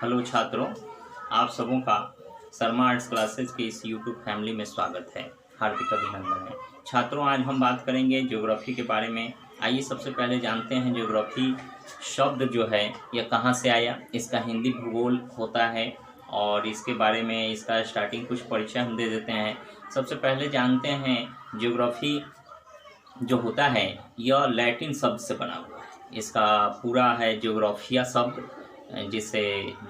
Hello छात्रों, आप सबों का शर्मा आर्ट्स क्लासेस के इस यूट्यूब फैमिली में स्वागत है। हार्दिक अभिनंदन है। छात्रों, आज हम बात करेंगे ज्योग्राफी के बारे में। आइए सबसे पहले जानते हैं ज्योग्राफी शब्द जो है यह कहाँ से आया। इसका हिंदी भूगोल होता है और इसके बारे में इसका स्टार्टिंग कुछ परिचय हम दे देते हैं। सबसे पहले जानते हैं ज्योग्राफी जो होता है यह लैटिन शब्द से बना हुआ है। इसका पूरा है ज्योग्राफिया शब्द, जिससे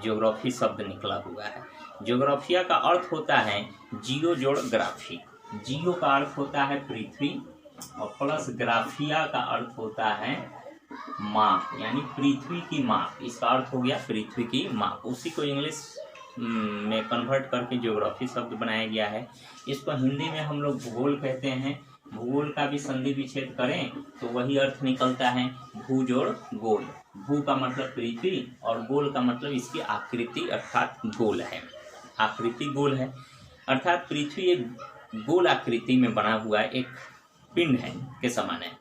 ज्योग्राफी शब्द निकला हुआ है। ज्योग्राफिया का अर्थ होता है जियो जोड़ ग्राफी। जियो का अर्थ होता है पृथ्वी और प्लस ग्राफिया का अर्थ होता है माप, यानी पृथ्वी की माप। इसका अर्थ हो गया पृथ्वी की माप। उसी को इंग्लिश में कन्वर्ट करके ज्योग्राफी शब्द बनाया गया है। इसको हिंदी में हम लोग भूगोल कहते हैं। भूगोल का भी संधि विच्छेद करें तो वही अर्थ निकलता है भू जोड़ गोल। भू का मतलब पृथ्वी और गोल का मतलब इसकी आकृति अर्थात गोल है। आकृति गोल है अर्थात पृथ्वी एक गोल आकृति में बना हुआ एक पिंड है के समान है।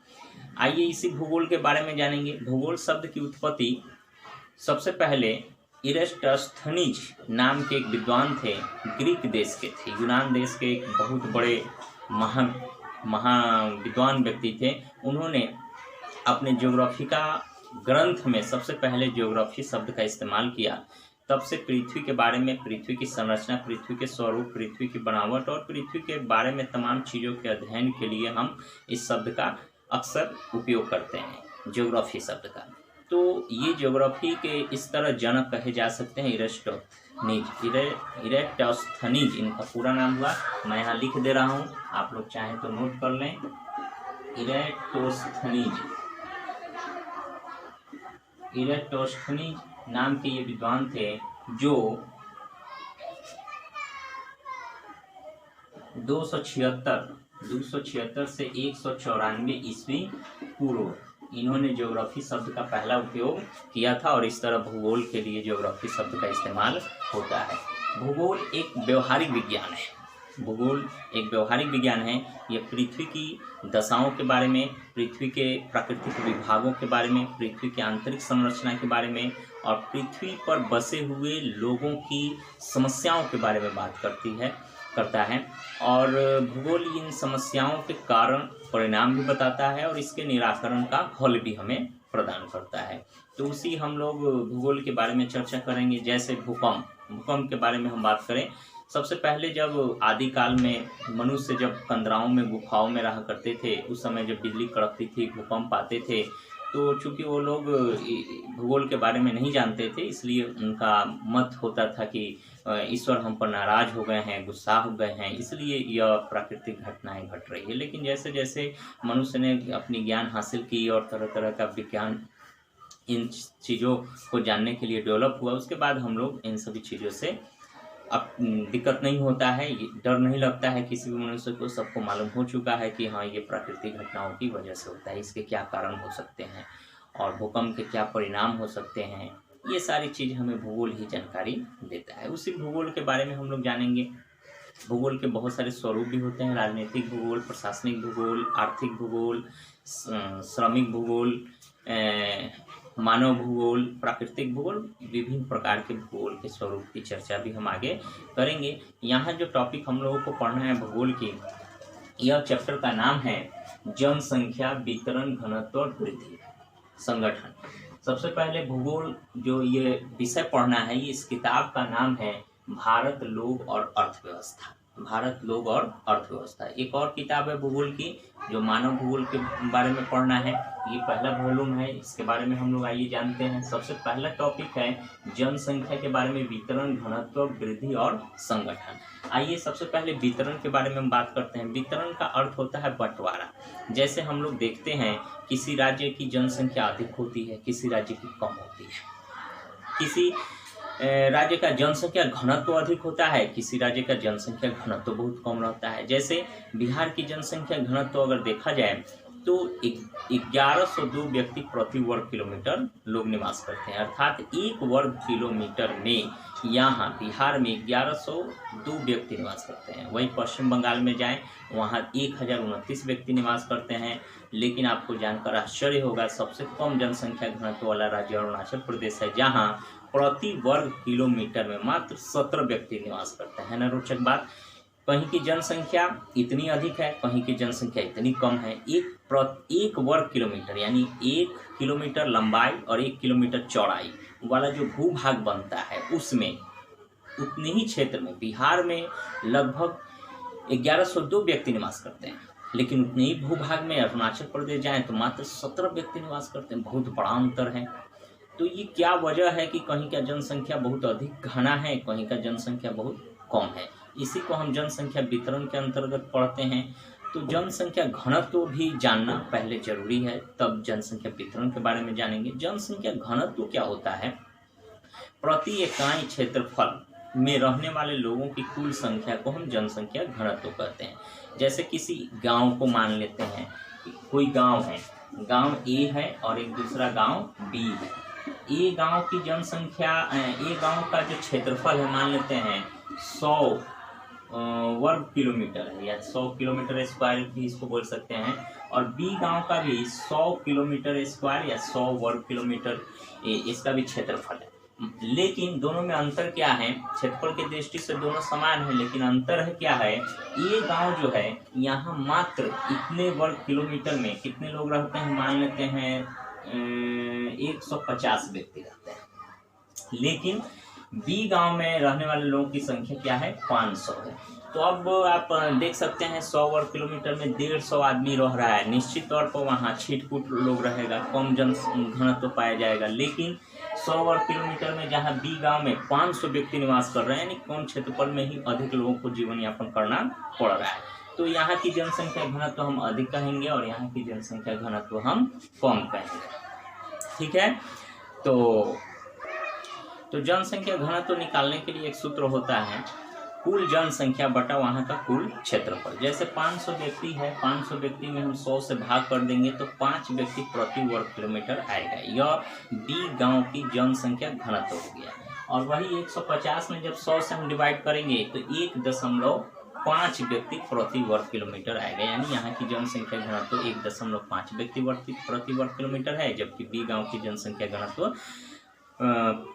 आइए इसी भूगोल के बारे में जानेंगे। भूगोल शब्द की उत्पत्ति सबसे पहले इरेस्टस्थनीज नाम के एक विद्वान थे, ग्रीक देश के थे, यूनान देश के एक बहुत बड़े विद्वान व्यक्ति थे। उन्होंने अपने ज्योग्राफी का ग्रंथ में सबसे पहले ज्योग्राफी शब्द का इस्तेमाल किया। तब से पृथ्वी के बारे में, पृथ्वी की संरचना, पृथ्वी के स्वरूप, पृथ्वी की बनावट और पृथ्वी के बारे में तमाम चीज़ों के अध्ययन के लिए हम इस शब्द का अक्सर उपयोग करते हैं, ज्योग्राफी शब्द का। तो ये ज्योग्राफी के इस तरह जनक कहे जा सकते हैं इरेस्टस्थनीज इनका पूरा नाम हुआ। मैं यहाँ लिख दे रहा हूँ, आप लोग चाहें तो नोट कर लें। इरेस्टस्थनीज नाम के ये विद्वान थे जो 276 से 194 ईस्वी पूर्व इन्होंने ज्योग्राफी शब्द का पहला उपयोग किया था और इस तरह भूगोल के लिए ज्योग्राफी शब्द का इस्तेमाल होता है। भूगोल एक व्यवहारिक विज्ञान है। भूगोल एक व्यवहारिक विज्ञान है। यह पृथ्वी की दशाओं के बारे में, पृथ्वी के प्राकृतिक विभागों के बारे में, पृथ्वी की आंतरिक संरचना के बारे में और पृथ्वी पर बसे हुए लोगों की समस्याओं के बारे में बात करता है। और भूगोल इन समस्याओं के कारण परिणाम भी बताता है और इसके निराकरण का हल भी हमें प्रदान करता है। तो उसी हम लोग भूगोल के बारे में चर्चा करेंगे। जैसे भूकंप के बारे में हम बात करें। सबसे पहले जब आदिकाल में मनुष्य जब कंदराओं में, गुफाओं में रहा करते थे, उस समय जब बिजली कड़कती थी, भूकंप आते थे, तो चूंकि वो लोग भूगोल के बारे में नहीं जानते थे, इसलिए उनका मत होता था कि ईश्वर हम पर नाराज हो गए हैं, गुस्सा हो गए हैं, इसलिए यह प्राकृतिक घटनाएं घट रही है। लेकिन जैसे जैसे मनुष्य ने अपनी ज्ञान हासिल की और तरह तरह का विज्ञान इन चीज़ों को जानने के लिए डेवलप हुआ, उसके बाद हम लोग इन सभी चीज़ों से अब दिक्कत नहीं होता है, डर नहीं लगता है किसी भी मनुष्य को। सबको मालूम हो चुका है कि हाँ, ये प्राकृतिक घटनाओं की वजह से होता है, इसके क्या कारण हो सकते हैं और भूकंप के क्या परिणाम हो सकते हैं। ये सारी चीज़ हमें भूगोल ही जानकारी देता है। उसी भूगोल के बारे में हम लोग जानेंगे। भूगोल के बहुत सारे स्वरूप भी होते हैं। राजनीतिक भूगोल, प्रशासनिक भूगोल, आर्थिक भूगोल, श्रमिक भूगोल, मानव भूगोल, प्राकृतिक भूगोल, विभिन्न प्रकार के भूगोल के स्वरूप की चर्चा भी हम आगे करेंगे। यहाँ जो टॉपिक हम लोगों को पढ़ना है भूगोल की, यह चैप्टर का नाम है जनसंख्या, वितरण, घनत्व और वृद्धि, संगठन। सबसे पहले भूगोल जो ये विषय पढ़ना है, इस किताब का नाम है भारत, लोग और अर्थव्यवस्था। भारत, लोग और अर्थव्यवस्था। एक और किताब है भूगोल की जो मानव भूगोल के बारे में पढ़ना है, ये पहला वॉल्यूम है। इसके बारे में हम लोग आइए जानते हैं। सबसे पहला टॉपिक है जनसंख्या के बारे में, वितरण, घनत्व, वृद्धि और संगठन। आइए सबसे पहले वितरण के बारे में हम बात करते हैं। वितरण का अर्थ होता है बंटवारा। जैसे हम लोग देखते हैं किसी राज्य की जनसंख्या अधिक होती है, किसी राज्य की कम होती है। किसी राज्य का जनसंख्या घनत्व अधिक होता है, किसी राज्य का जनसंख्या घनत्व बहुत कम रहता है। जैसे बिहार की जनसंख्या घनत्व अगर देखा जाए तो 1102 व्यक्ति प्रति वर्ग किलोमीटर लोग निवास करते हैं। अर्थात 1 वर्ग किलोमीटर में यहाँ बिहार में 1102 व्यक्ति निवास करते हैं। वहीं पश्चिम बंगाल में जाएं, वहाँ 1029 व्यक्ति निवास करते हैं। लेकिन आपको जानकर आश्चर्य होगा, सबसे कम जनसंख्या घनत्व वाला राज्य अरुणाचल प्रदेश है, जहाँ प्रति वर्ग किलोमीटर में मात्र 17 व्यक्ति निवास करते हैं। है ना रोचक बात। कहीं की जनसंख्या इतनी अधिक है, कहीं की जनसंख्या इतनी कम है। एक वर्ग किलोमीटर यानी 1 किलोमीटर लंबाई और 1 किलोमीटर चौड़ाई वाला जो भूभाग बनता है उसमें उतने ही क्षेत्र में बिहार में लगभग 1102 व्यक्ति निवास करते हैं, लेकिन उतने ही भूभाग में अरुणाचल प्रदेश जाएं तो मात्र 17 व्यक्ति निवास करते हैं। बहुत बड़ा अंतर है। तो ये क्या वजह है कि कहीं का जनसंख्या बहुत अधिक घना है, कहीं का जनसंख्या बहुत कम है। इसी को हम जनसंख्या वितरण के अंतर्गत पढ़ते हैं। तो जनसंख्या घनत्व भी जानना पहले जरूरी है, तब जनसंख्या वितरण के बारे में जानेंगे। जनसंख्या घनत्व क्या होता है? प्रति इकाई क्षेत्रफल में रहने वाले लोगों की कुल संख्या को हम जनसंख्या घनत्व कहते हैं। जैसे किसी गांव को मान लेते हैं, कोई गांव है, गांव ए है और एक दूसरा गांव बी है। ए गांव की जनसंख्या, ए गांव का जो क्षेत्रफल है मान लेते हैं 100 वर्ग किलोमीटर है, या 100 किलोमीटर स्क्वायर भी इसको बोल सकते हैं, और बी गांव का भी 100 किलोमीटर स्क्वायर या 100 वर्ग किलोमीटर इसका भी क्षेत्रफल है। लेकिन दोनों में अंतर क्या है? क्षेत्रफल की दृष्टि से दोनों समान है, लेकिन अंतर है क्या है? ये गांव जो है यहाँ मात्र इतने वर्ग किलोमीटर में कितने लोग रहते हैं? मान लेते हैं 150 व्यक्ति रहते हैं, लेकिन बी गांव में रहने वाले लोगों की संख्या क्या है? 500 है। तो अब आप देख सकते हैं 100 वर्ग किलोमीटर में 150 आदमी रह रहा है। निश्चित तौर पर वहाँ छिटपुट लोग रहेगा, कम जन घनत्व पाया जाएगा। लेकिन 100 वर्ग किलोमीटर में जहाँ बी गांव में 500 व्यक्ति निवास कर रहे हैं, यानी कम क्षेत्रफल में ही अधिक लोगों को जीवन यापन करना पड़ रहा है। तो यहाँ की जनसंख्या घनत्व हम अधिक कहेंगे और यहाँ की जनसंख्या घनत्व हम कम कहेंगे। ठीक है। तो जनसंख्या घनत्व निकालने के लिए एक सूत्र होता है, कुल जनसंख्या बटा वहाँ का कुल क्षेत्रफल। जैसे 500 व्यक्ति है, 500 व्यक्ति में हम 100 से भाग कर देंगे तो 5 व्यक्ति प्रति वर्ग किलोमीटर आएगा। यह बी गांव की जनसंख्या घनत्व हो गया। और वही 150 में जब 100 से हम डिवाइड करेंगे तो 1.5 व्यक्ति प्रति वर्ग किलोमीटर आएगा। यानी यहाँ की जनसंख्या घनत्व 1.5 व्यक्ति प्रति वर्ग किलोमीटर है, जबकि बी गांव की जनसंख्या घनत्व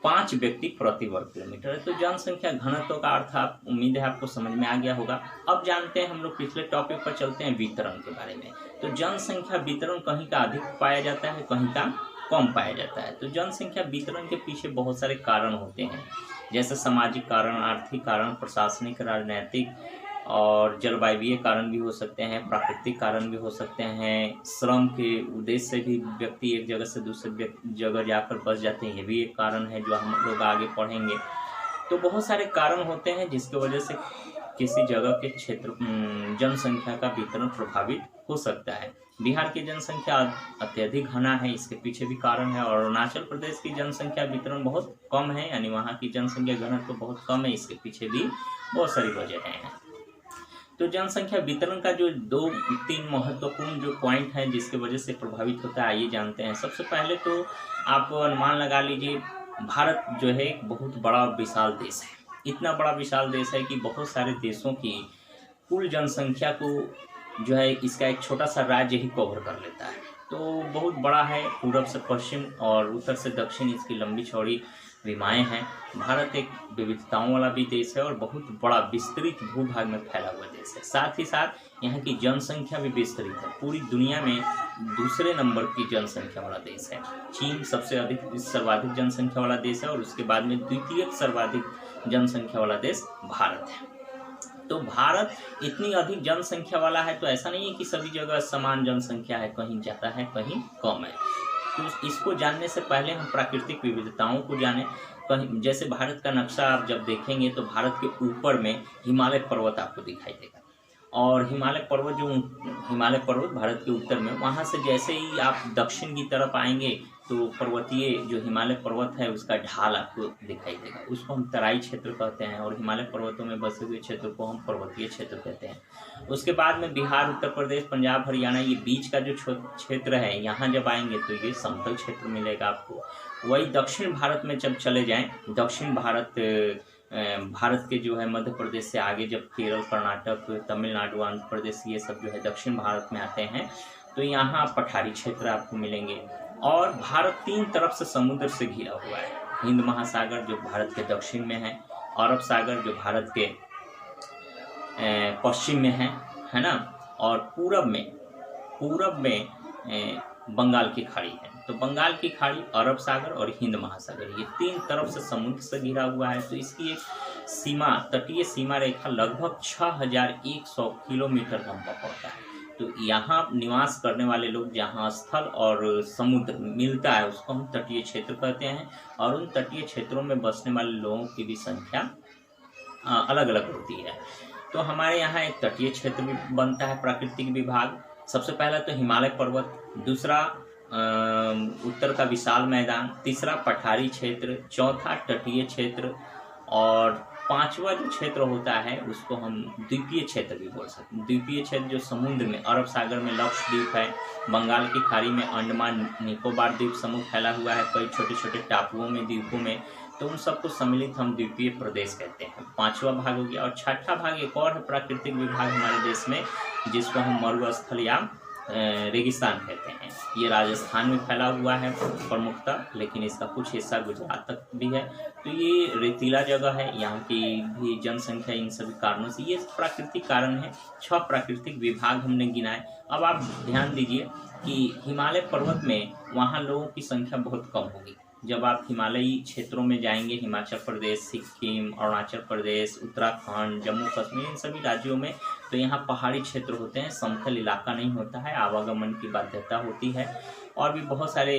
5 व्यक्ति प्रति वर्ग किलोमीटर है। तो जनसंख्या घनत्व का अर्थ आप, उम्मीद है आपको समझ में आ गया होगा। अब जानते हैं हम लोग पिछले टॉपिक पर चलते हैं, वितरण के बारे में। तो जनसंख्या वितरण कहीं का अधिक पाया जाता है, कहीं का कम पाया जाता है। तो जनसंख्या वितरण के पीछे बहुत सारे कारण होते हैं, जैसे सामाजिक कारण, आर्थिक कारण, प्रशासनिक, राजनैतिक और जलवायु कारण भी हो सकते हैं, प्राकृतिक कारण भी हो सकते हैं, श्रम के उद्देश्य से भी व्यक्ति एक जगह से दूसरे जगह जाकर बस जाते हैं, ये भी एक कारण है जो हम लोग आगे पढ़ेंगे। तो बहुत सारे कारण होते हैं जिसकी वजह से किसी जगह के क्षेत्र जनसंख्या का वितरण प्रभावित हो सकता है। बिहार की जनसंख्या अत्यधिक घना है, इसके पीछे भी कारण है। और अरुणाचल प्रदेश की जनसंख्या वितरण बहुत कम है, यानी वहाँ की जनसंख्या घनत्व बहुत कम है, इसके पीछे भी बहुत सारी वजह हैं। तो जनसंख्या वितरण का जो 2-3 महत्वपूर्ण जो पॉइंट हैं जिसके वजह से प्रभावित होता है, आइए जानते हैं। सबसे पहले तो आप अनुमान लगा लीजिए, भारत जो है एक बहुत बड़ा विशाल देश है। इतना बड़ा विशाल देश है कि बहुत सारे देशों की कुल जनसंख्या को जो है इसका एक छोटा सा राज्य ही कवर कर लेता है। तो बहुत बड़ा है, पूरब से पश्चिम और उत्तर से दक्षिण इसकी लंबी चौड़ी सीमाएं हैं। भारत एक विविधताओं वाला भी देश है और बहुत बड़ा विस्तृत भूभाग में फैला हुआ देश है। साथ ही साथ यहाँ की जनसंख्या भी विस्तृत है, पूरी दुनिया में दूसरे नंबर की जनसंख्या वाला देश है। चीन सबसे सर्वाधिक जनसंख्या वाला देश है और उसके बाद में द्वितीय सर्वाधिक जनसंख्या वाला देश भारत है। तो भारत इतनी अधिक जनसंख्या वाला है तो ऐसा नहीं है कि सभी जगह समान जनसंख्या है, कहीं ज़्यादा है कहीं कम है। तो इसको जानने से पहले हम प्राकृतिक विविधताओं को जानें। कहीं जैसे भारत का नक्शा आप जब देखेंगे तो भारत के ऊपर में हिमालय पर्वत आपको दिखाई देगा, और हिमालय पर्वत भारत के उत्तर में, वहाँ से जैसे ही आप दक्षिण की तरफ आएंगे तो पर्वतीय जो हिमालय पर्वत है उसका ढाल आपको दिखाई देगा, उसको हम तराई क्षेत्र कहते हैं, और हिमालय पर्वतों में बसे हुए क्षेत्र को हम पर्वतीय क्षेत्र कहते हैं। उसके बाद में बिहार, उत्तर प्रदेश, पंजाब, हरियाणा, ये बीच का जो क्षेत्र है, यहाँ जब आएंगे तो ये समतल क्षेत्र मिलेगा आपको। वही दक्षिण भारत में जब चले जाएँ, दक्षिण भारत के जो है मध्य प्रदेश से आगे जब केरल, कर्नाटक, तमिलनाडु, आंध्र प्रदेश, ये सब जो है दक्षिण भारत में आते हैं, तो यहाँ पठारी क्षेत्र आपको मिलेंगे। और भारत 3 तरफ से समुद्र से घिरा हुआ है, हिंद महासागर जो भारत के दक्षिण में है, अरब सागर जो भारत के पश्चिम में है ना, और पूरब में बंगाल की खाड़ी है। तो बंगाल की खाड़ी, अरब सागर और हिंद महासागर, ये 3 तरफ से समुद्र से घिरा हुआ है। तो इसकी एक सीमा, तटीय सीमा रेखा लगभग 6100 किलोमीटर लंबा पड़ता है। तो यहाँ निवास करने वाले लोग, जहाँ स्थल और समुद्र मिलता है, उसको हम तटीय क्षेत्र कहते हैं। और उन तटीय क्षेत्रों में बसने वाले लोगों की भी संख्या अलग अलग होती है। तो हमारे यहाँ एक तटीय क्षेत्र भी बनता है, प्राकृतिक विभाग। सबसे पहला तो हिमालय पर्वत, दूसरा उत्तर का विशाल मैदान, तीसरा पठारी क्षेत्र, चौथा तटीय क्षेत्र, और 5वां जो क्षेत्र होता है उसको हम द्वीपीय क्षेत्र भी बोल सकते हैं। द्वीपीय क्षेत्र जो समुद्र में, अरब सागर में लक्षद्वीप है, बंगाल की खाड़ी में अंडमान निकोबार द्वीप समूह फैला हुआ है, कई छोटे छोटे टापुओं में, द्वीपों में, तो उन सबको सम्मिलित हम द्वीपीय प्रदेश कहते हैं। 5वां भाग हो गया। और 6ठा भाग एक और है प्राकृतिक विभाग हमारे देश में, जिसको हम मरुस्थल या रेगिस्तान कहते हैं। ये राजस्थान में फैला हुआ है प्रमुखतः, लेकिन इसका कुछ हिस्सा गुजरात तक भी है। तो ये रेतीला जगह है, यहाँ की भी जनसंख्या इन सभी कारणों से, ये प्राकृतिक कारण है। 6 प्राकृतिक विभाग हमने गिनाए। अब आप ध्यान दीजिए कि हिमालय पर्वत में वहाँ लोगों की संख्या बहुत कम होगी। जब आप हिमालयी क्षेत्रों में जाएंगे, हिमाचल प्रदेश, सिक्किम, अरुणाचल प्रदेश, उत्तराखंड, जम्मू कश्मीर, इन सभी राज्यों में, तो यहाँ पहाड़ी क्षेत्र होते हैं, समतल इलाका नहीं होता है, आवागमन की बाध्यता होती है, और भी बहुत सारे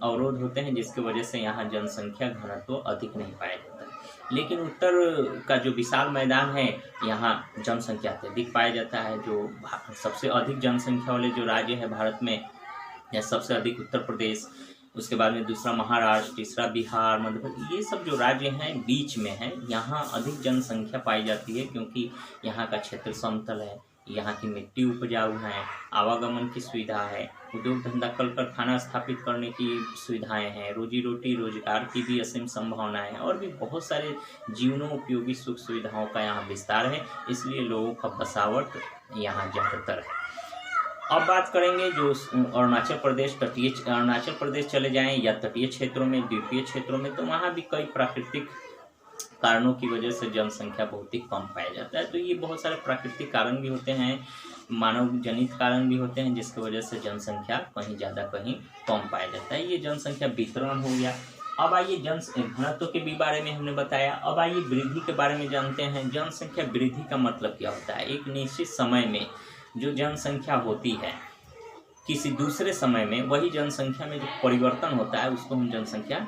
अवरोध होते हैं, जिसकी वजह से यहाँ जनसंख्या घनत्व अधिक नहीं पाया जाता है। लेकिन उत्तर का जो विशाल मैदान है, यहाँ जनसंख्या अत्यधिक पाया जाता है। जो सबसे अधिक जनसंख्या वाले जो राज्य है भारत में, या सबसे अधिक उत्तर प्रदेश, उसके बाद में दूसरा महाराष्ट्र, तीसरा बिहार, मध्य प्रदेश, ये सब जो राज्य हैं बीच में हैं, यहाँ अधिक जनसंख्या पाई जाती है, क्योंकि यहाँ का क्षेत्र समतल है, यहाँ की मिट्टी उपजाऊ है, आवागमन की सुविधा है, उद्योग धंधा, कल कारखाना स्थापित करने की सुविधाएं हैं, रोजी रोटी रोजगार की भी असीम संभावनाएं हैं, और भी बहुत सारे जीवनों उपयोगी सुख सुविधाओं का यहाँ विस्तार है। इसलिए लोगों का बसावट यहाँ ज़्यादातर है। अब बात करेंगे जो अरुणाचल प्रदेश, तटीय अरुणाचल प्रदेश चले जाएं या तटीय क्षेत्रों में, द्वीपीय क्षेत्रों में, तो वहाँ भी कई प्राकृतिक कारणों की वजह से जनसंख्या बहुत ही कम पाया जाता है। तो ये बहुत सारे प्राकृतिक कारण भी होते हैं, मानव जनित कारण भी होते हैं, जिसकी वजह से जनसंख्या कहीं ज़्यादा कहीं कम पाया जाता है। ये जनसंख्या वितरण हो गया। अब आइए घनत्व के भी बारे में हमने बताया। अब आइए वृद्धि के बारे में जानते हैं। जनसंख्या वृद्धि का मतलब क्या होता है? एक निश्चित समय में जो जनसंख्या होती है, किसी दूसरे समय में वही जनसंख्या में जो परिवर्तन होता है, उसको हम जनसंख्या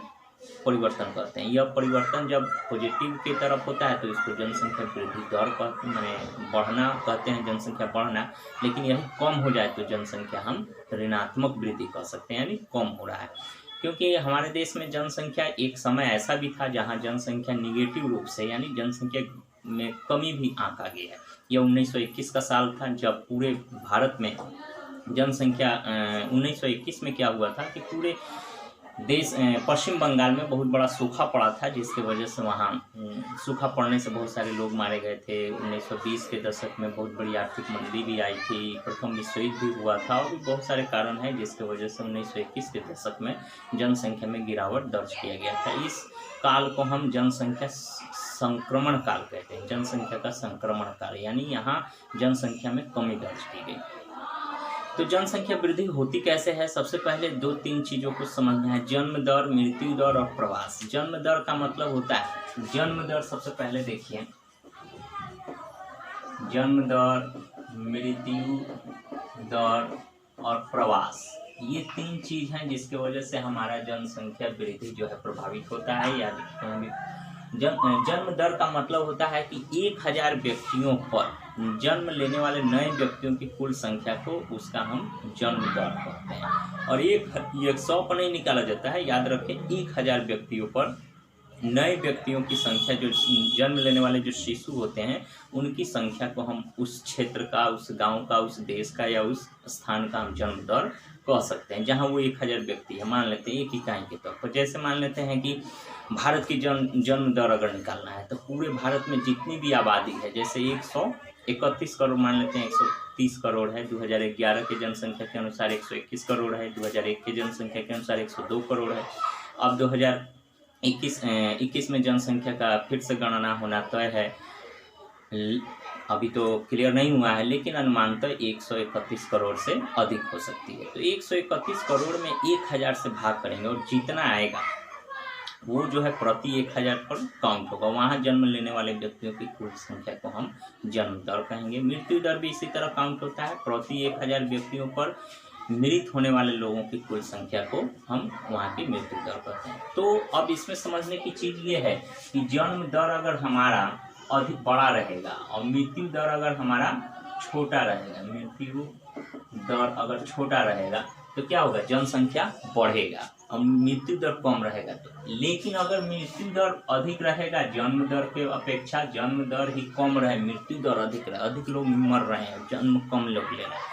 परिवर्तन कहते हैं। यह परिवर्तन जब पॉजिटिव की तरफ होता है तो इसको जनसंख्या वृद्धि दर कहते हैं, माने बढ़ना कहते हैं, जनसंख्या बढ़ना। लेकिन यही कम हो जाए तो जनसंख्या हम ऋणात्मक वृद्धि कह सकते हैं, यानी कम हो रहा है। क्योंकि हमारे देश में जनसंख्या एक समय ऐसा भी था जहाँ जनसंख्या निगेटिव रूप से, यानी जनसंख्या में कमी भी आंका गया है। यह 1921 का साल था, जब पूरे भारत में जनसंख्या 1921 में क्या हुआ था कि पूरे देश, पश्चिम बंगाल में बहुत बड़ा सूखा पड़ा था, जिसकी वजह से वहाँ सूखा पड़ने से बहुत सारे लोग मारे गए थे। 1920 के दशक में बहुत बड़ी आर्थिक मंदी भी आई थी, प्रथम विश्व युद्ध भी हुआ था, और भी बहुत सारे कारण हैं जिसकी वजह से 1921 के दशक में जनसंख्या में गिरावट दर्ज किया गया था। इस काल को हम जनसंख्या संक्रमण काल कहते हैं, जनसंख्या का संक्रमण काल, यानी यहाँ जनसंख्या में कमी दर्ज की गई। तो जनसंख्या वृद्धि होती कैसे है? सबसे पहले 2-3 चीज़ों को समझना है, जन्म दर, मृत्यु दर और प्रवास। जन्म दर का मतलब होता है, जन्म दर सबसे पहले देखिए, जन्म दर, मृत्यु दर और प्रवास, ये 3 चीज़ हैं जिसके वजह से हमारा जनसंख्या वृद्धि जो है प्रभावित होता है। या जन्म दर का मतलब होता है कि 1000 व्यक्तियों पर जन्म लेने वाले नए व्यक्तियों की कुल संख्या को, उसका हम जन्म दर कहते हैं। और ये 100 पर नहीं निकाला जाता है, याद रखें, 1000 व्यक्तियों पर नए व्यक्तियों की संख्या, जो जन्म लेने वाले जो शिशु होते हैं, उनकी संख्या को हम उस क्षेत्र का, उस गांव का, उस देश का या उस स्थान का हम जन्म दर कह सकते हैं, जहां वो 1000 व्यक्ति है। मान लेते हैं एक इकाई के तौर पर, जैसे मान लेते हैं कि भारत की जन्म दर अगर निकालना है तो पूरे भारत में जितनी भी आबादी है, जैसे 131 करोड़ मान लेते हैं, 130 करोड़ है, 2011 के जनसंख्या के अनुसार 121 करोड़ है, 2001 के जनसंख्या के अनुसार 102 करोड़ है। अब 21 में जनसंख्या का फिर से गणना होना तय है। अभी तो क्लियर नहीं हुआ है, लेकिन अनुमानतः 131 करोड़ से अधिक हो सकती है। तो 131 करोड़ में 1000 से भाग करेंगे और जितना आएगा वो जो है प्रति 1000 पर काउंट होगा। वहाँ जन्म लेने वाले व्यक्तियों की कुल संख्या को हम जन्म दर कहेंगे। मृत्यु दर भी इसी तरह काउंट होता है, प्रति 1000 व्यक्तियों पर मृत होने वाले लोगों की कुल संख्या को हम वहाँ की मृत्यु दर कहते हैं। तो अब इसमें समझने की चीज़ ये है कि जन्म दर अगर हमारा अधिक बड़ा रहेगा और मृत्यु दर अगर हमारा छोटा रहेगा, मृत्यु दर अगर छोटा रहेगा तो क्या होगा, जनसंख्या बढ़ेगा और मृत्यु दर कम रहेगा। तो लेकिन अगर मृत्यु दर अधिक रहेगा जन्म दर के अपेक्षा, जन्म दर ही कम रहे, मृत्यु दर अधिक रहे, अधिक लोग मर रहे हैं, जन्म कम लोग ले रहे हैं,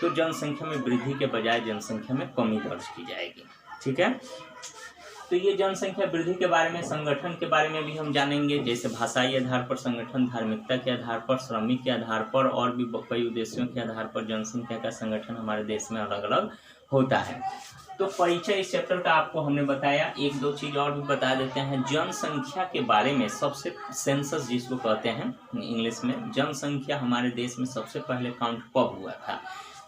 तो जनसंख्या में वृद्धि के बजाय जनसंख्या में कमी दर्ज की जाएगी। ठीक है, तो ये जनसंख्या वृद्धि के बारे में, संगठन के बारे में भी हम जानेंगे, जैसे भाषाई आधार पर संगठन, धार्मिकता के आधार पर, श्रमिक के आधार पर और भी कई उद्देश्यों के आधार पर जनसंख्या का संगठन हमारे देश में अलग अलग होता है। तो परिचय इस चैप्टर का आपको हमने बताया। एक दो चीज और भी बता देते हैं। जनसंख्या के बारे में सबसे, सेंसस जिसको कहते हैं इंग्लिश में, जनसंख्या हमारे देश में सबसे पहले काउंट कब हुआ था?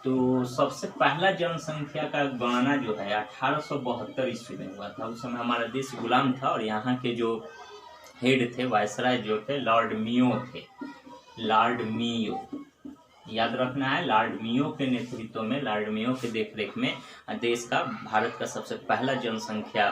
तो सबसे पहला जनसंख्या का गणना जो है 1872 ईस्वी में हुआ था। उस समय हमारा देश गुलाम था और यहाँ के जो हेड थे, वायसराय जो थे, लॉर्ड मियो थे। लॉर्ड मियो याद रखना है, लॉर्ड मियो के नेतृत्व में, लॉर्ड मियो के देखरेख में देश का, भारत का सबसे पहला जनसंख्या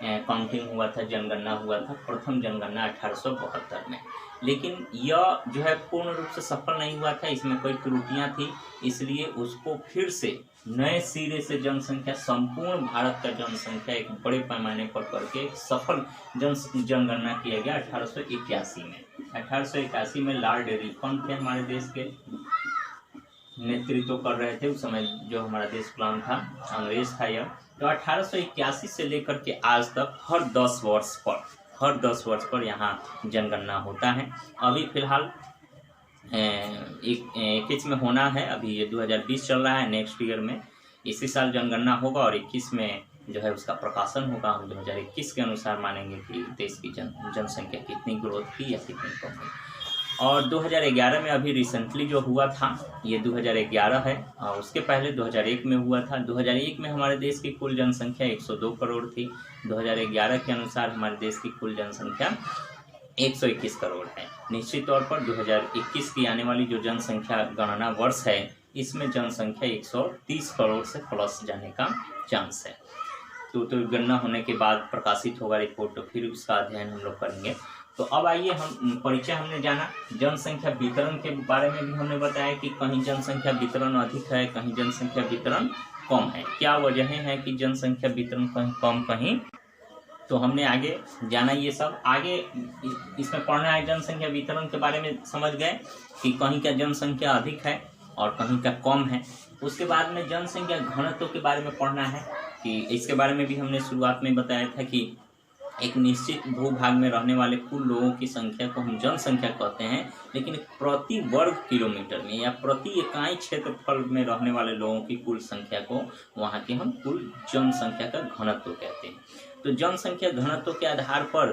काउंटिंग हुआ था, जनगणना हुआ था, प्रथम जनगणना 1872 में। लेकिन यह जो है पूर्ण रूप से सफल नहीं हुआ था, इसमें कोई त्रुटियां थी, इसलिए उसको फिर से नए सिरे से जनसंख्या, संपूर्ण भारत का जनसंख्या एक बड़े पैमाने पर करके एक सफल जनगणना किया गया 1881 में। 1881 में लॉर्ड रिपन थे हमारे देश के, नेतृत्व कर रहे थे। उस समय जो हमारा देश गुलाम था, अंग्रेज था यह। तो 1881 से लेकर के आज तक हर 10 वर्ष पर यहाँ जनगणना होता है। अभी फिलहाल 21 में होना है, अभी ये 2020 चल रहा है, नेक्स्ट ईयर में इसी साल जनगणना होगा और 21 में जो है उसका प्रकाशन होगा। हम 2021 के अनुसार मानेंगे कि देश की जनसंख्या कितनी ग्रोथ की या कितनी कम हुई। और 2011 में अभी रिसेंटली जो हुआ था, ये 2011 है, और उसके पहले 2001 में हुआ था। 2001 में हमारे देश की कुल जनसंख्या 102 करोड़ थी। 2011 के अनुसार हमारे देश की कुल जनसंख्या 121 करोड़ है। निश्चित तौर पर 2021 की आने वाली जो जनसंख्या गणना वर्ष है, इसमें जनसंख्या 130 करोड़ से प्लस जाने का चांस है। तो गणना होने के बाद प्रकाशित होगा रिपोर्ट, तो फिर उसका अध्ययन हम लोग करेंगे। तो अब आइए, हम परिचय हमने जाना, जनसंख्या वितरण के बारे में भी हमने बताया कि कहीं जनसंख्या वितरण अधिक है, कहीं जनसंख्या वितरण कम है। क्या वजहें हैं कि जनसंख्या वितरण कहीं कम, कहीं, तो हमने आगे जाना ये सब। आगे इसमें पढ़ना है, जनसंख्या वितरण के बारे में समझ गए कि कहीं का जनसंख्या अधिक है और कहीं का कम है। उसके बाद में जनसंख्या घनत्व के बारे में पढ़ना है कि इसके बारे में भी हमने शुरुआत में बताया था कि एक निश्चित भूभाग में रहने वाले कुल लोगों की संख्या को हम जनसंख्या कहते हैं, लेकिन प्रति वर्ग किलोमीटर में या प्रति इकाई क्षेत्रफल में रहने वाले लोगों की कुल संख्या को वहाँ की हम कुल जनसंख्या का घनत्व कहते हैं। तो जनसंख्या घनत्व के आधार पर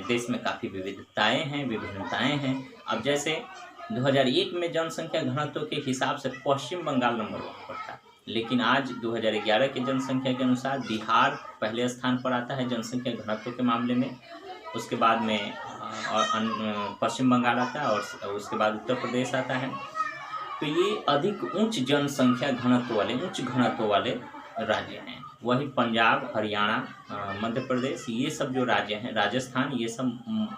देश में काफ़ी विविधताएं हैं, विभिन्नताएं हैं। अब जैसे 2001 में जनसंख्या घनत्व के हिसाब से पश्चिम बंगाल नंबर 1 पर था, लेकिन आज 2011 की जनसंख्या के अनुसार बिहार पहले स्थान पर आता है जनसंख्या घनत्व के मामले में। उसके बाद में पश्चिम बंगाल आता है और उसके बाद उत्तर प्रदेश आता है। तो ये अधिक उच्च जनसंख्या घनत्व वाले, उच्च घनत्व वाले राज्य हैं। वही पंजाब, हरियाणा, मध्य प्रदेश, ये सब जो राज्य हैं, राजस्थान, ये सब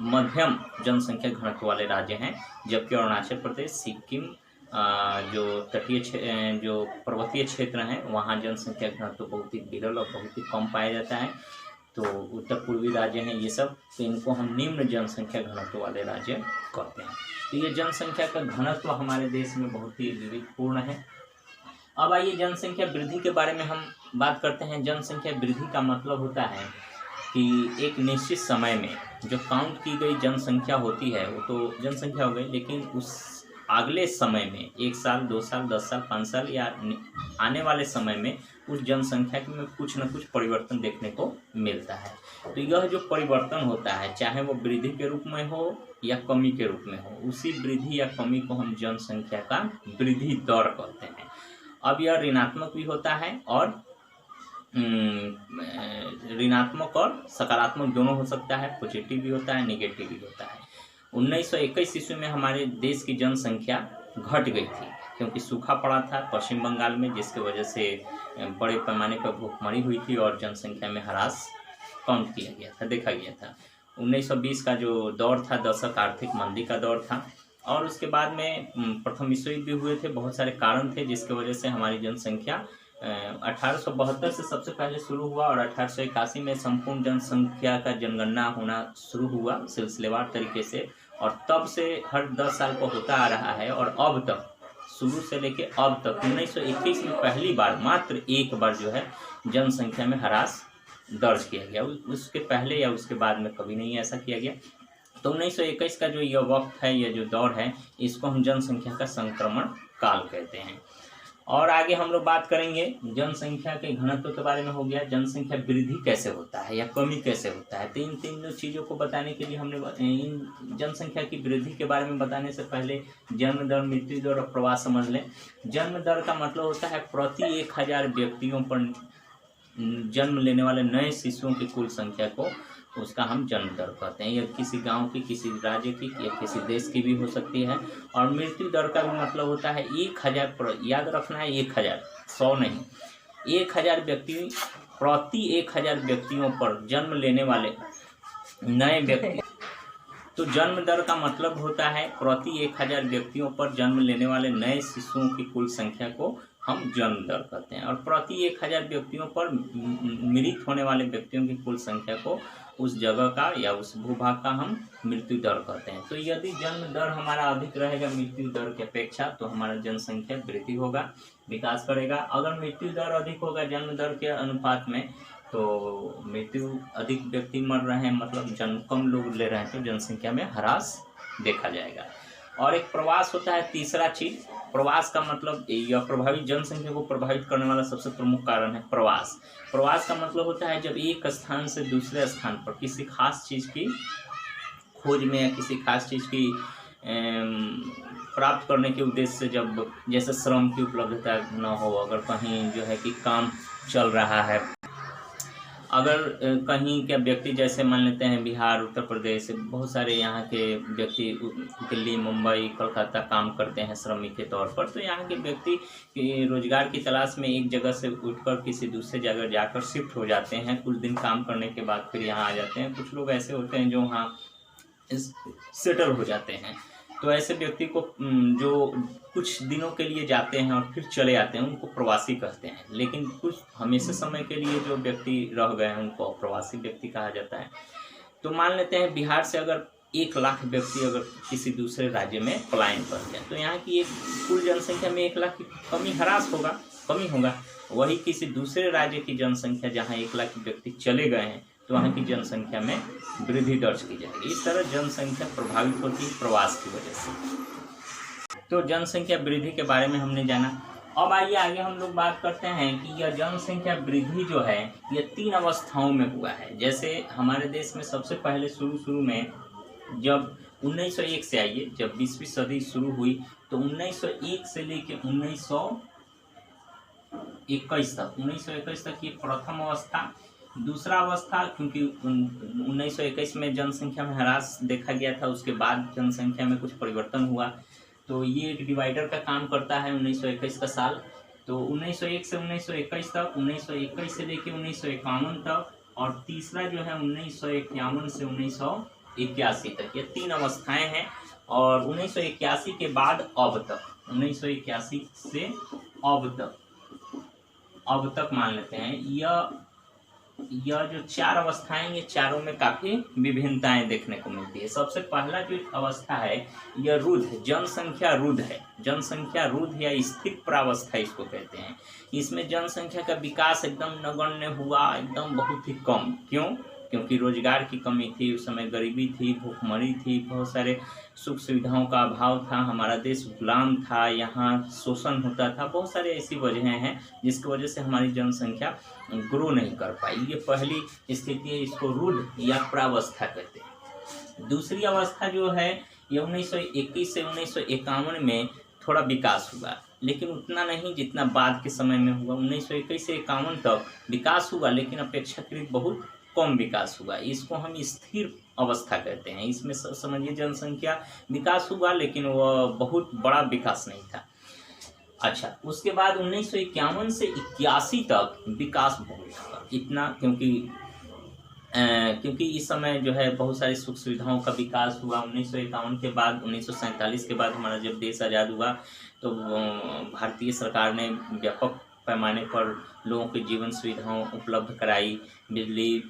मध्यम जनसंख्या घनत्व वाले राज्य हैं। जबकि अरुणाचल प्रदेश, सिक्किम, जो तटीय जो पर्वतीय क्षेत्र हैं, वहाँ जनसंख्या घनत्व बहुत ही विरल और बहुत ही कम पाया जाता है। तो उत्तर पूर्वी राज्य हैं ये सब, तो इनको हम निम्न जनसंख्या घनत्व वाले राज्य कहते हैं। तो ये जनसंख्या का घनत्व हमारे देश में बहुत ही विविधपूर्ण है। अब आइए जनसंख्या वृद्धि के बारे में हम बात करते हैं। जनसंख्या वृद्धि का मतलब होता है कि एक निश्चित समय में जो काउंट की गई जनसंख्या होती है, वो तो जनसंख्या हो गई, लेकिन अगले समय में 1 साल 2 साल 10 साल 5 साल या आने वाले समय में उस जनसंख्या में कुछ न कुछ परिवर्तन देखने को मिलता है। तो यह जो परिवर्तन होता है, चाहे वो वृद्धि के रूप में हो या कमी के रूप में हो, उसी वृद्धि या कमी को हम जनसंख्या का वृद्धि दर कहते हैं। अब यह ऋणात्मक भी होता है और ऋणात्मक और सकारात्मक दोनों हो सकता है, पॉजिटिव भी होता है, नेगेटिव भी होता है। 1921 ईस्वी में हमारे देश की जनसंख्या घट गई थी क्योंकि सूखा पड़ा था पश्चिम बंगाल में, जिसके वजह से बड़े पैमाने पर भूखमरी हुई थी और जनसंख्या में ह्रास काउंट किया गया था, देखा गया था। 1920 का जो दौर था, दशक आर्थिक मंदी का दौर था और उसके बाद में प्रथम विश्व युद्ध भी हुए थे। बहुत सारे कारण थे जिसके वजह से हमारी जनसंख्या 1872 से सबसे पहले शुरू हुआ और 1881 में संपूर्ण जनसंख्या का जनगणना होना शुरू हुआ सिलसिलेवार तरीके से, और तब से हर 10 साल को होता आ रहा है। और अब तक, शुरू से लेके अब तक 1921 में पहली बार, मात्र एक बार जो है जनसंख्या में ह्रास दर्ज किया गया। उसके पहले या उसके बाद में कभी नहीं ऐसा किया गया। तो 1921 का जो यह वक्त है, यह जो दौर है, इसको हम जनसंख्या का संक्रमण काल कहते हैं। और आगे हम लोग बात करेंगे जनसंख्या के घनत्व के बारे में। हो गया जनसंख्या वृद्धि कैसे होता है या कमी कैसे होता है। तो इन तीनों चीज़ों को बताने के लिए हमने इन जनसंख्या की वृद्धि के बारे में बताने से पहले जन्म दर, मृत्यु दर और प्रवास समझ लें। जन्म दर का मतलब होता है प्रति 1000 व्यक्तियों पर जन्म लेने वाले नए शिशुओं की कुल संख्या को, उसका हम जन्म दर कहते हैं। यह किसी गांव की, किसी राज्य की या किसी देश की भी हो सकती है। और मृत्यु दर का भी मतलब होता है 1000 पर, याद रखना है 1000, 100 नहीं, 1000 व्यक्ति प्रति 1000 व्यक्तियों पर जन्म लेने वाले नए व्यक्ति। तो जन्म दर का मतलब होता है प्रति 1000 व्यक्तियों पर जन्म लेने वाले नए शिशुओं की कुल संख्या को हम जन्म दर कहते हैं। और प्रति 1000 व्यक्तियों पर मृत होने वाले व्यक्तियों की कुल संख्या को, उस जगह का या उस भूभाग का, हम मृत्यु दर कहते हैं। तो यदि जन्म दर हमारा अधिक रहेगा मृत्यु दर की अपेक्षा, तो हमारा जनसंख्या वृद्धि होगा, विकास करेगा। अगर मृत्यु दर अधिक होगा जन्म दर के अनुपात में, तो मृत्यु अधिक व्यक्ति मर रहे हैं, मतलब जन्म कम लोग ले रहे हैं, तो जनसंख्या में ह्रास देखा जाएगा। और एक प्रवास होता है तीसरा चीज। प्रवास का मतलब, यह प्रभावित जनसंख्या को प्रभावित करने वाला सबसे प्रमुख कारण है प्रवास। प्रवास का मतलब होता है जब एक स्थान से दूसरे स्थान पर किसी खास चीज़ की खोज में या किसी खास चीज़ की प्राप्त करने के उद्देश्य से, जब जैसे श्रम की उपलब्धता न हो, अगर कहीं जो है कि काम चल रहा है, अगर कहीं के व्यक्ति, जैसे मान लेते हैं बिहार, उत्तर प्रदेश, बहुत सारे यहाँ के व्यक्ति दिल्ली, मुंबई, कोलकाता काम करते हैं श्रमिक के तौर पर, तो यहाँ के व्यक्ति रोजगार की तलाश में एक जगह से उठकर किसी दूसरे जगह जाकर शिफ्ट हो जाते हैं। कुछ दिन काम करने के बाद फिर यहाँ आ जाते हैं। कुछ लोग ऐसे होते हैं जो वहाँ सेटल हो जाते हैं। तो ऐसे व्यक्ति को जो कुछ दिनों के लिए जाते हैं और फिर चले आते हैं, उनको प्रवासी कहते हैं। लेकिन कुछ हमेशा समय के लिए जो व्यक्ति रह गए हैं, उनको अप्रवासी व्यक्ति कहा जाता है। तो मान लेते हैं बिहार से अगर 1 लाख व्यक्ति अगर किसी दूसरे राज्य में पलायन कर जाए, तो यहाँ की एक कुल जनसंख्या में 1 लाख की कमी होगा। वही किसी दूसरे राज्य की जनसंख्या जहाँ 1 लाख व्यक्ति चले गए हैं, तो वहाँ की जनसंख्या में वृद्धि दर्ज की जाएगी। इस तरह जनसंख्या प्रभावित होती है प्रवास की वजह से। तो जनसंख्या वृद्धि के बारे में हमने जाना। अब आइए आगे हम लोग बात करते हैं कि यह जनसंख्या वृद्धि जो है, यह 3 अवस्थाओं में हुआ है। जैसे हमारे देश में सबसे पहले शुरू में जब 1901 से, आइए, जब 20वीं सदी शुरू हुई, तो 1901 से लेकर 1921 तक ये प्रथम अवस्था। दूसरा अवस्था, क्योंकि 1921 में जनसंख्या में ह्रास देखा गया था, उसके बाद जनसंख्या में कुछ परिवर्तन हुआ, तो ये एक डिवाइडर का काम करता है 1921 का साल। तो 1901 से 1921 तक, 1921 से लेकर 1951 तक, और तीसरा जो है 1951 से 1981 तक। ये 3 अवस्थाएं हैं। और 1981 के बाद अब तक, 1981 से अब तक मान लेते हैं, यह जो 4 अवस्थाएं, ये चारों में काफ़ी विभिन्नताएं देखने को मिलती है। सबसे पहला जो अवस्था है, यह रुद्ध है, जनसंख्या रुद्ध है। जनसंख्या रुद्ध या स्थिर प्रावस्था इसको कहते हैं। इसमें जनसंख्या का विकास एकदम नगण्य हुआ, एकदम बहुत ही कम। क्यों? क्योंकि रोजगार की कमी थी, उस समय गरीबी थी, भूखमरी थी, बहुत सारे सुख सुविधाओं का अभाव था, हमारा देश गुलाम था, यहाँ शोषण होता था, बहुत सारे ऐसी वजहें हैं जिसकी वजह से हमारी जनसंख्या ग्रो नहीं कर पाई। ये पहली स्थिति है, इसको रूढ़ या प्रावस्था कहते हैं। दूसरी अवस्था जो है ये 1921 से 1951 में थोड़ा विकास हुआ, लेकिन उतना नहीं जितना बाद के समय में हुआ। 1921 से 51 तक विकास हुआ, लेकिन अपेक्षाकृत बहुत कम विकास हुआ। इसको हम स्थिर अवस्था कहते हैं। इसमें समझिए जनसंख्या विकास हुआ, लेकिन वह बहुत बड़ा विकास नहीं था। अच्छा, उसके बाद 1951 से 81 तक विकास बहुत हुआ, इतना क्योंकि इस समय जो है बहुत सारी सुख सुविधाओं का विकास हुआ। 1951 के बाद 1947 के बाद हमारा जब देश आज़ाद हुआ तो भारतीय सरकार ने व्यापक पैमाने पर लोगों के जीवन सुविधाओं उपलब्ध कराई, बिजली,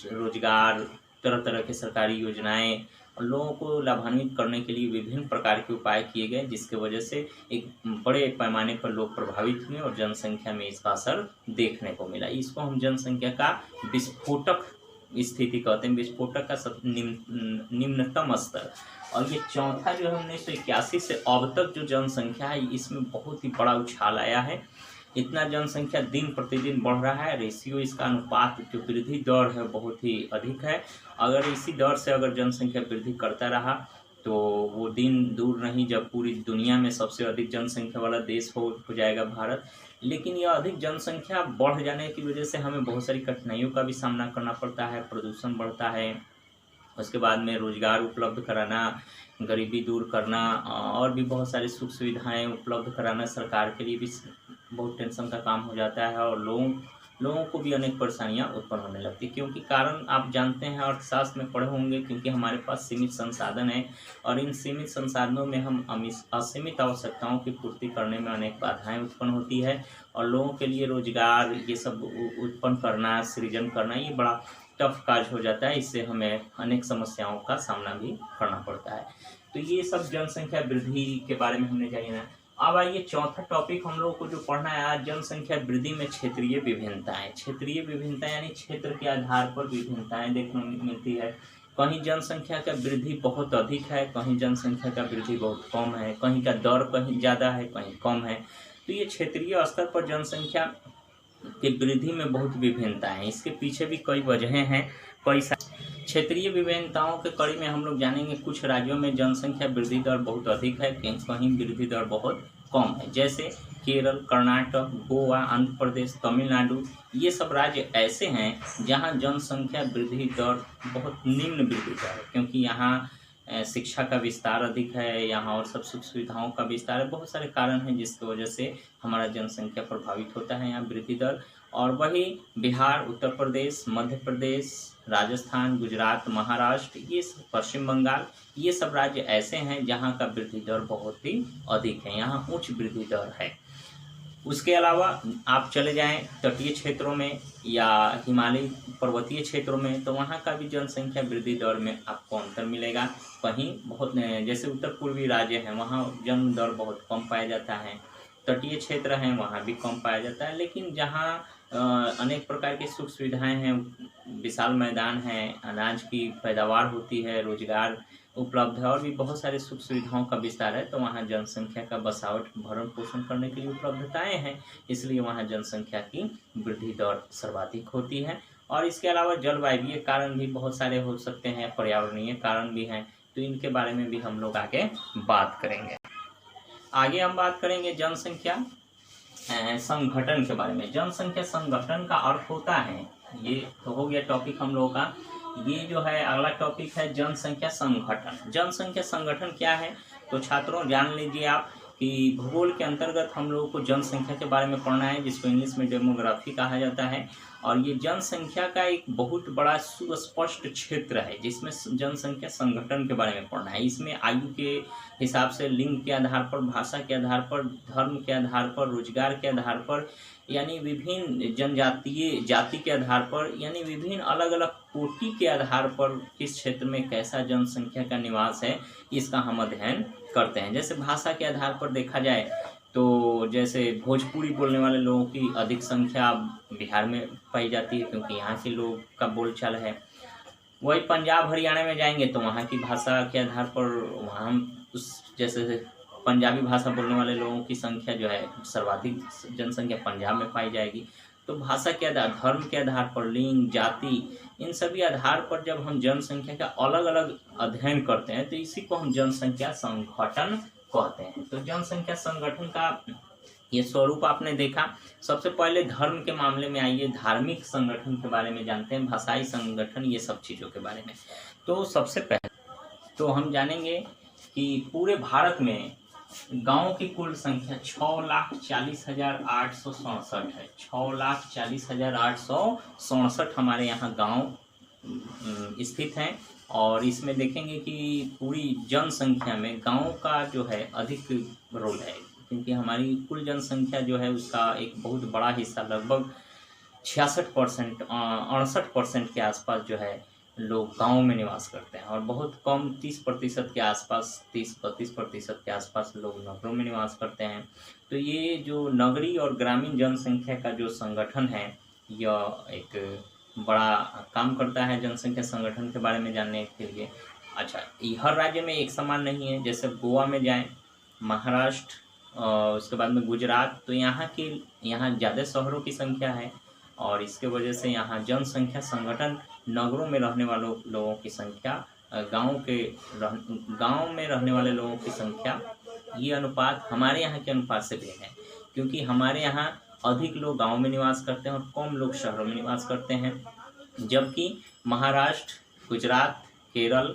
रोजगार, तरह तरह के सरकारी योजनाएं, और लोगों को लाभान्वित करने के लिए विभिन्न प्रकार के उपाय किए गए, जिसके वजह से एक बड़े पैमाने पर लोग प्रभावित हुए और जनसंख्या में इसका असर देखने को मिला। इसको हम जनसंख्या का विस्फोटक स्थिति कहते हैं, विस्फोटक का सब निम्नतम स्तर। और ये चौथा जो है 1981 से अब तक जो जनसंख्या है, इसमें बहुत ही बड़ा उछाल आया है। इतना जनसंख्या दिन प्रतिदिन बढ़ रहा है, रेशियो इसका अनुपात जो वृद्धि दर है बहुत ही अधिक है। अगर इसी दर से अगर जनसंख्या वृद्धि करता रहा तो वो दिन दूर नहीं जब पूरी दुनिया में सबसे अधिक जनसंख्या वाला देश हो जाएगा भारत। लेकिन यह अधिक जनसंख्या बढ़ जाने की वजह से हमें बहुत सारी कठिनाइयों का भी सामना करना पड़ता है। प्रदूषण बढ़ता है, उसके बाद में रोजगार उपलब्ध कराना, गरीबी दूर करना, और भी बहुत सारी सुख सुविधाएं उपलब्ध कराना सरकार के लिए भी बहुत टेंशन का काम हो जाता है, और लोगों को भी अनेक परेशानियां उत्पन्न होने लगती है। क्योंकि कारण आप जानते हैं, अर्थशास्त्र में पढ़े होंगे, क्योंकि हमारे पास सीमित संसाधन है और इन सीमित संसाधनों में हम असीमित आवश्यकताओं की पूर्ति करने में अनेक बाधाएं उत्पन्न होती है, और लोगों के लिए रोजगार ये सब उत्पन्न करना, सृजन करना, ये बड़ा टफ काज हो जाता है। इससे हमें अनेक समस्याओं का सामना भी करना पड़ता है। तो ये सब जनसंख्या वृद्धि के बारे में हमने जाना। अब आइए चौथा टॉपिक हम लोगों को जो पढ़ना है आज, जनसंख्या वृद्धि में क्षेत्रीय विभिन्नताएं। क्षेत्रीय विभिन्नता यानी क्षेत्र के आधार पर विभिन्नताएं देखने मिलती है। कहीं जनसंख्या का वृद्धि बहुत अधिक है, कहीं जनसंख्या का वृद्धि बहुत कम है, कहीं का दर कहीं ज़्यादा है, कहीं कम है। तो ये क्षेत्रीय स्तर पर जनसंख्या की वृद्धि में बहुत विभिन्नता है। इसके पीछे भी कई वजहें हैं। क्षेत्रीय विभिन्नताओं के कड़ी में हम लोग जानेंगे कुछ राज्यों में जनसंख्या वृद्धि दर बहुत अधिक है, कहीं वृद्धि दर बहुत कम है। जैसे केरल, कर्नाटक, गोवा, आंध्र प्रदेश, तमिलनाडु, ये सब राज्य ऐसे हैं जहां जनसंख्या वृद्धि दर बहुत निम्न वृद्धि दर है, क्योंकि यहाँ शिक्षा का विस्तार अधिक है, यहाँ और सब सुख सुविधाओं का विस्तार है। बहुत सारे कारण हैं जिसकी वजह से हमारा जनसंख्या प्रभावित होता है यहाँ वृद्धि दर। और वही बिहार, उत्तर प्रदेश, मध्य प्रदेश, राजस्थान, गुजरात, महाराष्ट्र, ये पश्चिम बंगाल, ये सब राज्य ऐसे हैं जहाँ का वृद्धि दर बहुत ही अधिक है, यहाँ उच्च वृद्धि दर है। उसके अलावा आप चले जाएं तटीय क्षेत्रों में या हिमालयी पर्वतीय क्षेत्रों में, तो वहाँ का भी जनसंख्या वृद्धि दर में आपको अंतर मिलेगा। कहीं बहुत, जैसे उत्तर पूर्वी राज्य हैं वहाँ जन्म दर बहुत कम पाया जाता है, तटीय क्षेत्र हैं वहाँ भी कम पाया जाता है। लेकिन जहाँ अनेक प्रकार की सुख सुविधाएं हैं, विशाल मैदान है, अनाज की पैदावार होती है, रोजगार उपलब्ध है, और भी बहुत सारे सुख सुविधाओं का विस्तार है, तो वहाँ जनसंख्या का बसावट भरण पोषण करने के लिए उपलब्धताएं हैं, इसलिए वहाँ जनसंख्या की वृद्धि दर सर्वाधिक होती है। और इसके अलावा जलवायु कारण भी बहुत सारे हो सकते हैं, पर्यावरणीय कारण भी हैं, तो इनके बारे में भी हम लोग आगे बात करेंगे। आगे हम बात करेंगे जनसंख्या संगठन के बारे में। जनसंख्या संगठन का अर्थ होता है, ये तो हो गया टॉपिक हम लोगों का। ये जो है अगला टॉपिक है जनसंख्या संगठन। जनसंख्या संगठन क्या है, तो छात्रों जान लीजिए आप कि भूगोल के अंतर्गत हम लोगों को जनसंख्या के बारे में पढ़ना है, जिसको इंग्लिश में डेमोग्राफी कहा जाता है। और ये जनसंख्या का एक बहुत बड़ा सुस्पष्ट क्षेत्र है जिसमें जनसंख्या संगठन के बारे में पढ़ना है। इसमें आयु के हिसाब से, लिंग के आधार पर, भाषा के आधार पर, धर्म के आधार पर, रोजगार के आधार पर, यानी विभिन्न जनजातीय जाति के आधार पर, यानी विभिन्न अलग अलग कोटि के आधार पर किस क्षेत्र में कैसा जनसंख्या का निवास है, इसका हम अध्ययन करते हैं। जैसे भाषा के आधार पर देखा जाए तो जैसे भोजपुरी बोलने वाले लोगों की अधिक संख्या बिहार में पाई जाती है, क्योंकि यहाँ के लोग का बोलचाल है। वही पंजाब हरियाणा में जाएंगे तो वहाँ की भाषा के आधार पर वहाँ हम उस जैसे पंजाबी भाषा बोलने वाले लोगों की संख्या जो है सर्वाधिक जनसंख्या पंजाब में पाई जाएगी। तो भाषा के आधार, धर्म के आधार पर, लिंग, जाति, इन सभी आधार पर जब हम जनसंख्या का अलग अलग अध्ययन करते हैं तो इसी को हम जनसंख्या संगठन कहते हैं। तो जनसंख्या संगठन का ये स्वरूप आपने देखा। सबसे पहले धर्म के मामले में आइए, धार्मिक संगठन के बारे में जानते हैं, भाषाई संगठन, ये सब चीज़ों के बारे में। तो सबसे पहले तो हम जानेंगे कि पूरे भारत में गाँव की कुल संख्या 6,40,867 है। 6,40,867 हमारे यहाँ गांव स्थित हैं। और इसमें देखेंगे कि पूरी जनसंख्या में गांव का जो है अधिक रोल है, क्योंकि हमारी कुल जनसंख्या जो है उसका एक बहुत बड़ा हिस्सा, लगभग 66%, 68% के आसपास जो है लोग गांव में निवास करते हैं, और बहुत कम 30% के आसपास, 30-32% के आसपास लोग नगरों में निवास करते हैं। तो ये जो नगरीय और ग्रामीण जनसंख्या का जो संगठन है, यह एक बड़ा काम करता है जनसंख्या संगठन के बारे में जानने के लिए। अच्छा, हर राज्य में एक समान नहीं है। जैसे गोवा में जाएं, महाराष्ट्र, उसके बाद में गुजरात, तो यहाँ ज़्यादा शहरों की संख्या है, और इसके वजह से यहाँ जनसंख्या संगठन नगरों में रहने वालों लोगों की संख्या, गांव में रहने वाले लोगों की संख्या, ये अनुपात हमारे यहाँ के अनुपात से भिन्न है, क्योंकि हमारे यहाँ अधिक लोग गांव में निवास करते हैं और कम लोग शहरों में निवास करते हैं। जबकि महाराष्ट्र, गुजरात, केरल,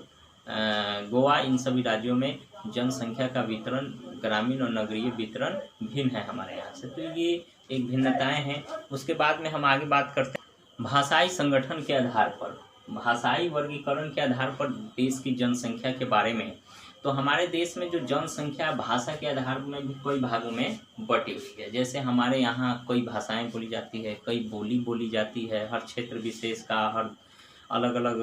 गोवा, इन सभी राज्यों में जनसंख्या का वितरण, ग्रामीण और नगरीय वितरण भिन्न है हमारे यहाँ से। तो ये एक भिन्नताएं हैं। उसके बाद में हम आगे बात करते हैं भाषाई संगठन के आधार पर, भाषाई वर्गीकरण के आधार पर देश की जनसंख्या के बारे में। तो हमारे देश में जो जनसंख्या भाषा के आधार में भी कई भागों में बटी हुई है। जैसे हमारे यहाँ कई भाषाएं बोली जाती है, कई बोली बोली जाती है, हर क्षेत्र विशेष का, हर अलग अलग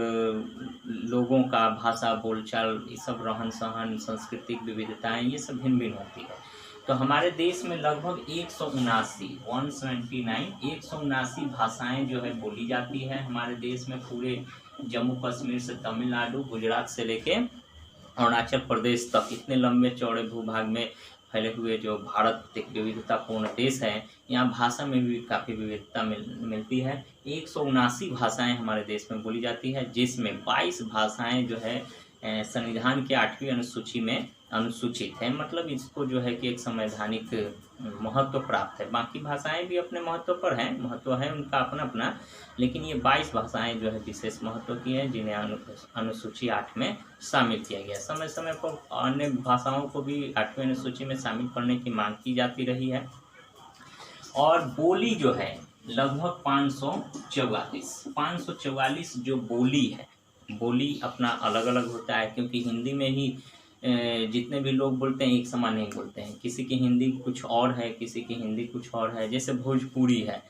लोगों का भाषा, बोलचाल, ये सब, रहन सहन, सांस्कृतिक विविधताएं, ये सब भिन्न भिन्न होती है। तो हमारे देश में लगभग 179 भाषाएं जो है बोली जाती है हमारे देश में। पूरे जम्मू कश्मीर से तमिलनाडु, गुजरात से लेके अरुणाचल प्रदेश तक, इतने लंबे चौड़े भूभाग में फैले हुए जो भारत एक विविधतापूर्ण देश है, यहाँ भाषा में भी काफ़ी विविधता मिलती है। 179 भाषाएं हमारे देश में बोली जाती है, जिसमें 22 भाषाएं जो है संविधान के 8वीं अनुसूची में अनुसूचित है। मतलब इसको जो है कि एक संवैधानिक महत्व प्राप्त है। बाकी भाषाएं भी अपने महत्व पर हैं, महत्व है उनका अपना अपना, लेकिन ये 22 भाषाएं जो है विशेष महत्व की हैं, जिन्हें अनुसूची 8 में शामिल किया गया। समय समय पर अन्य भाषाओं को भी 8वीं अनुसूची में शामिल करने की मांग की जाती रही है। और बोली जो है लगभग 544 जो बोली है, बोली अपना अलग अलग होता है, क्योंकि हिंदी में ही जितने भी लोग बोलते हैं एक समान नहीं बोलते हैं। किसी की हिंदी कुछ और है, किसी की हिंदी कुछ और है। जैसे भोजपुरी है,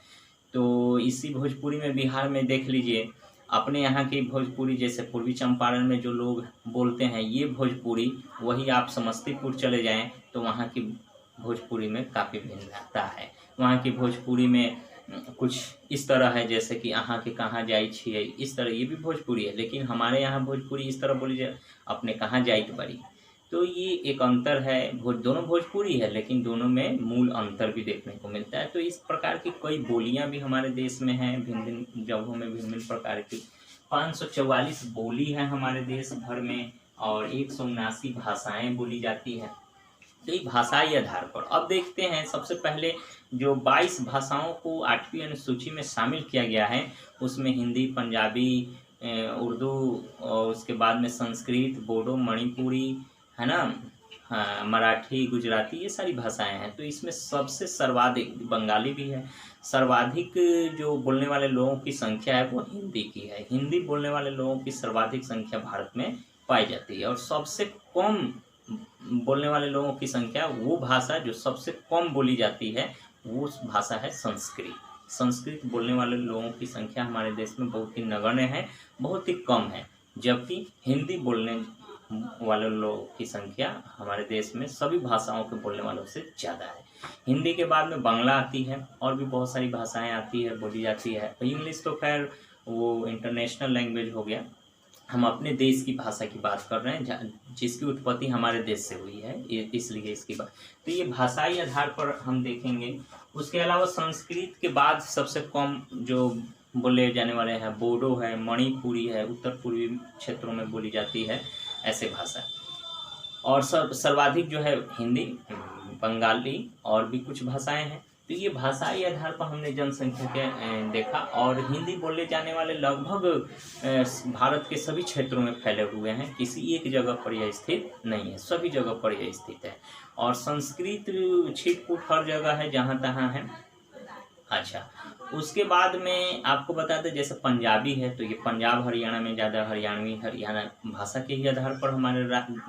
तो इसी भोजपुरी में बिहार में देख लीजिए, अपने यहाँ की भोजपुरी, जैसे पूर्वी चंपारण में जो लोग बोलते हैं ये भोजपुरी, वही आप समस्तीपुर चले जाएं तो वहाँ की भोजपुरी में काफ़ी भिन्नता है। वहाँ की भोजपुरी में कुछ इस तरह है, जैसे कि अहाँ के कहाँ जाई छिए, इस तरह, ये भी भोजपुरी है। लेकिन हमारे यहाँ भोजपुरी इस तरह बोली जाए, अपने कहाँ जाइत बड़ी। तो ये एक अंतर है। दोनों भोजपुरी है, लेकिन दोनों में मूल अंतर भी देखने को मिलता है। तो इस प्रकार की कई बोलियां भी हमारे देश में हैं, भिन्न भिन्न जगहों में भिन्न भिन्न प्रकार की 544 बोली है हमारे देश भर में, और 179 भाषाएं बोली जाती है। तो ये भाषाई आधार पर अब देखते हैं, सबसे पहले जो 22 भाषाओं को 8वीं अनुसूची में शामिल किया गया है, उसमें हिंदी, पंजाबी, उर्दू, और उसके बाद में संस्कृत, बोडो, मणिपुरी, है ना, हाँ, मराठी, गुजराती, ये सारी भाषाएं हैं। तो इसमें सबसे सर्वाधिक, बंगाली भी है, सर्वाधिक जो बोलने वाले लोगों की संख्या है वो हिंदी की है। हिंदी बोलने वाले लोगों की सर्वाधिक संख्या भारत में पाई जाती है। और सबसे कम बोलने वाले लोगों की संख्या, वो भाषा जो सबसे कम बोली जाती है, वो भाषा है संस्कृत। संस्कृत बोलने वाले लोगों की संख्या हमारे देश में बहुत ही नगण्य है, बहुत ही कम है। जबकि हिंदी बोलने वाले लोगों की संख्या हमारे देश में सभी भाषाओं के बोलने वालों से ज़्यादा है। हिंदी के बाद में बांग्ला आती है और भी बहुत सारी भाषाएं आती है, बोली जाती है। इंग्लिश तो खैर वो इंटरनेशनल लैंग्वेज हो गया। हम अपने देश की भाषा की बात कर रहे हैं जिसकी उत्पत्ति हमारे देश से हुई है, इसलिए इसकी बात। तो ये भाषाई आधार पर हम देखेंगे। उसके अलावा संस्कृत के बाद सबसे कम जो बोले जाने वाले हैं बोडो है, मणिपुरी है, उत्तर पूर्वी क्षेत्रों में बोली जाती है ऐसे भाषा। और सर्वाधिक जो है हिंदी, बंगाली और भी कुछ भाषाएं हैं। तो ये भाषाई आधार पर हमने जनसंख्या के देखा। और हिंदी बोले जाने वाले लगभग भारत के सभी क्षेत्रों में फैले हुए हैं, किसी एक जगह पर यह स्थित नहीं है, सभी जगह पर यह स्थित है। और संस्कृत छिटपुट हर जगह है, जहाँ तहाँ है। अच्छा, उसके बाद में आपको बता दें जैसे पंजाबी है, तो ये पंजाब हरियाणा में ज़्यादा, हरियाणवी हरियाणा भाषा के ही आधार पर हमारे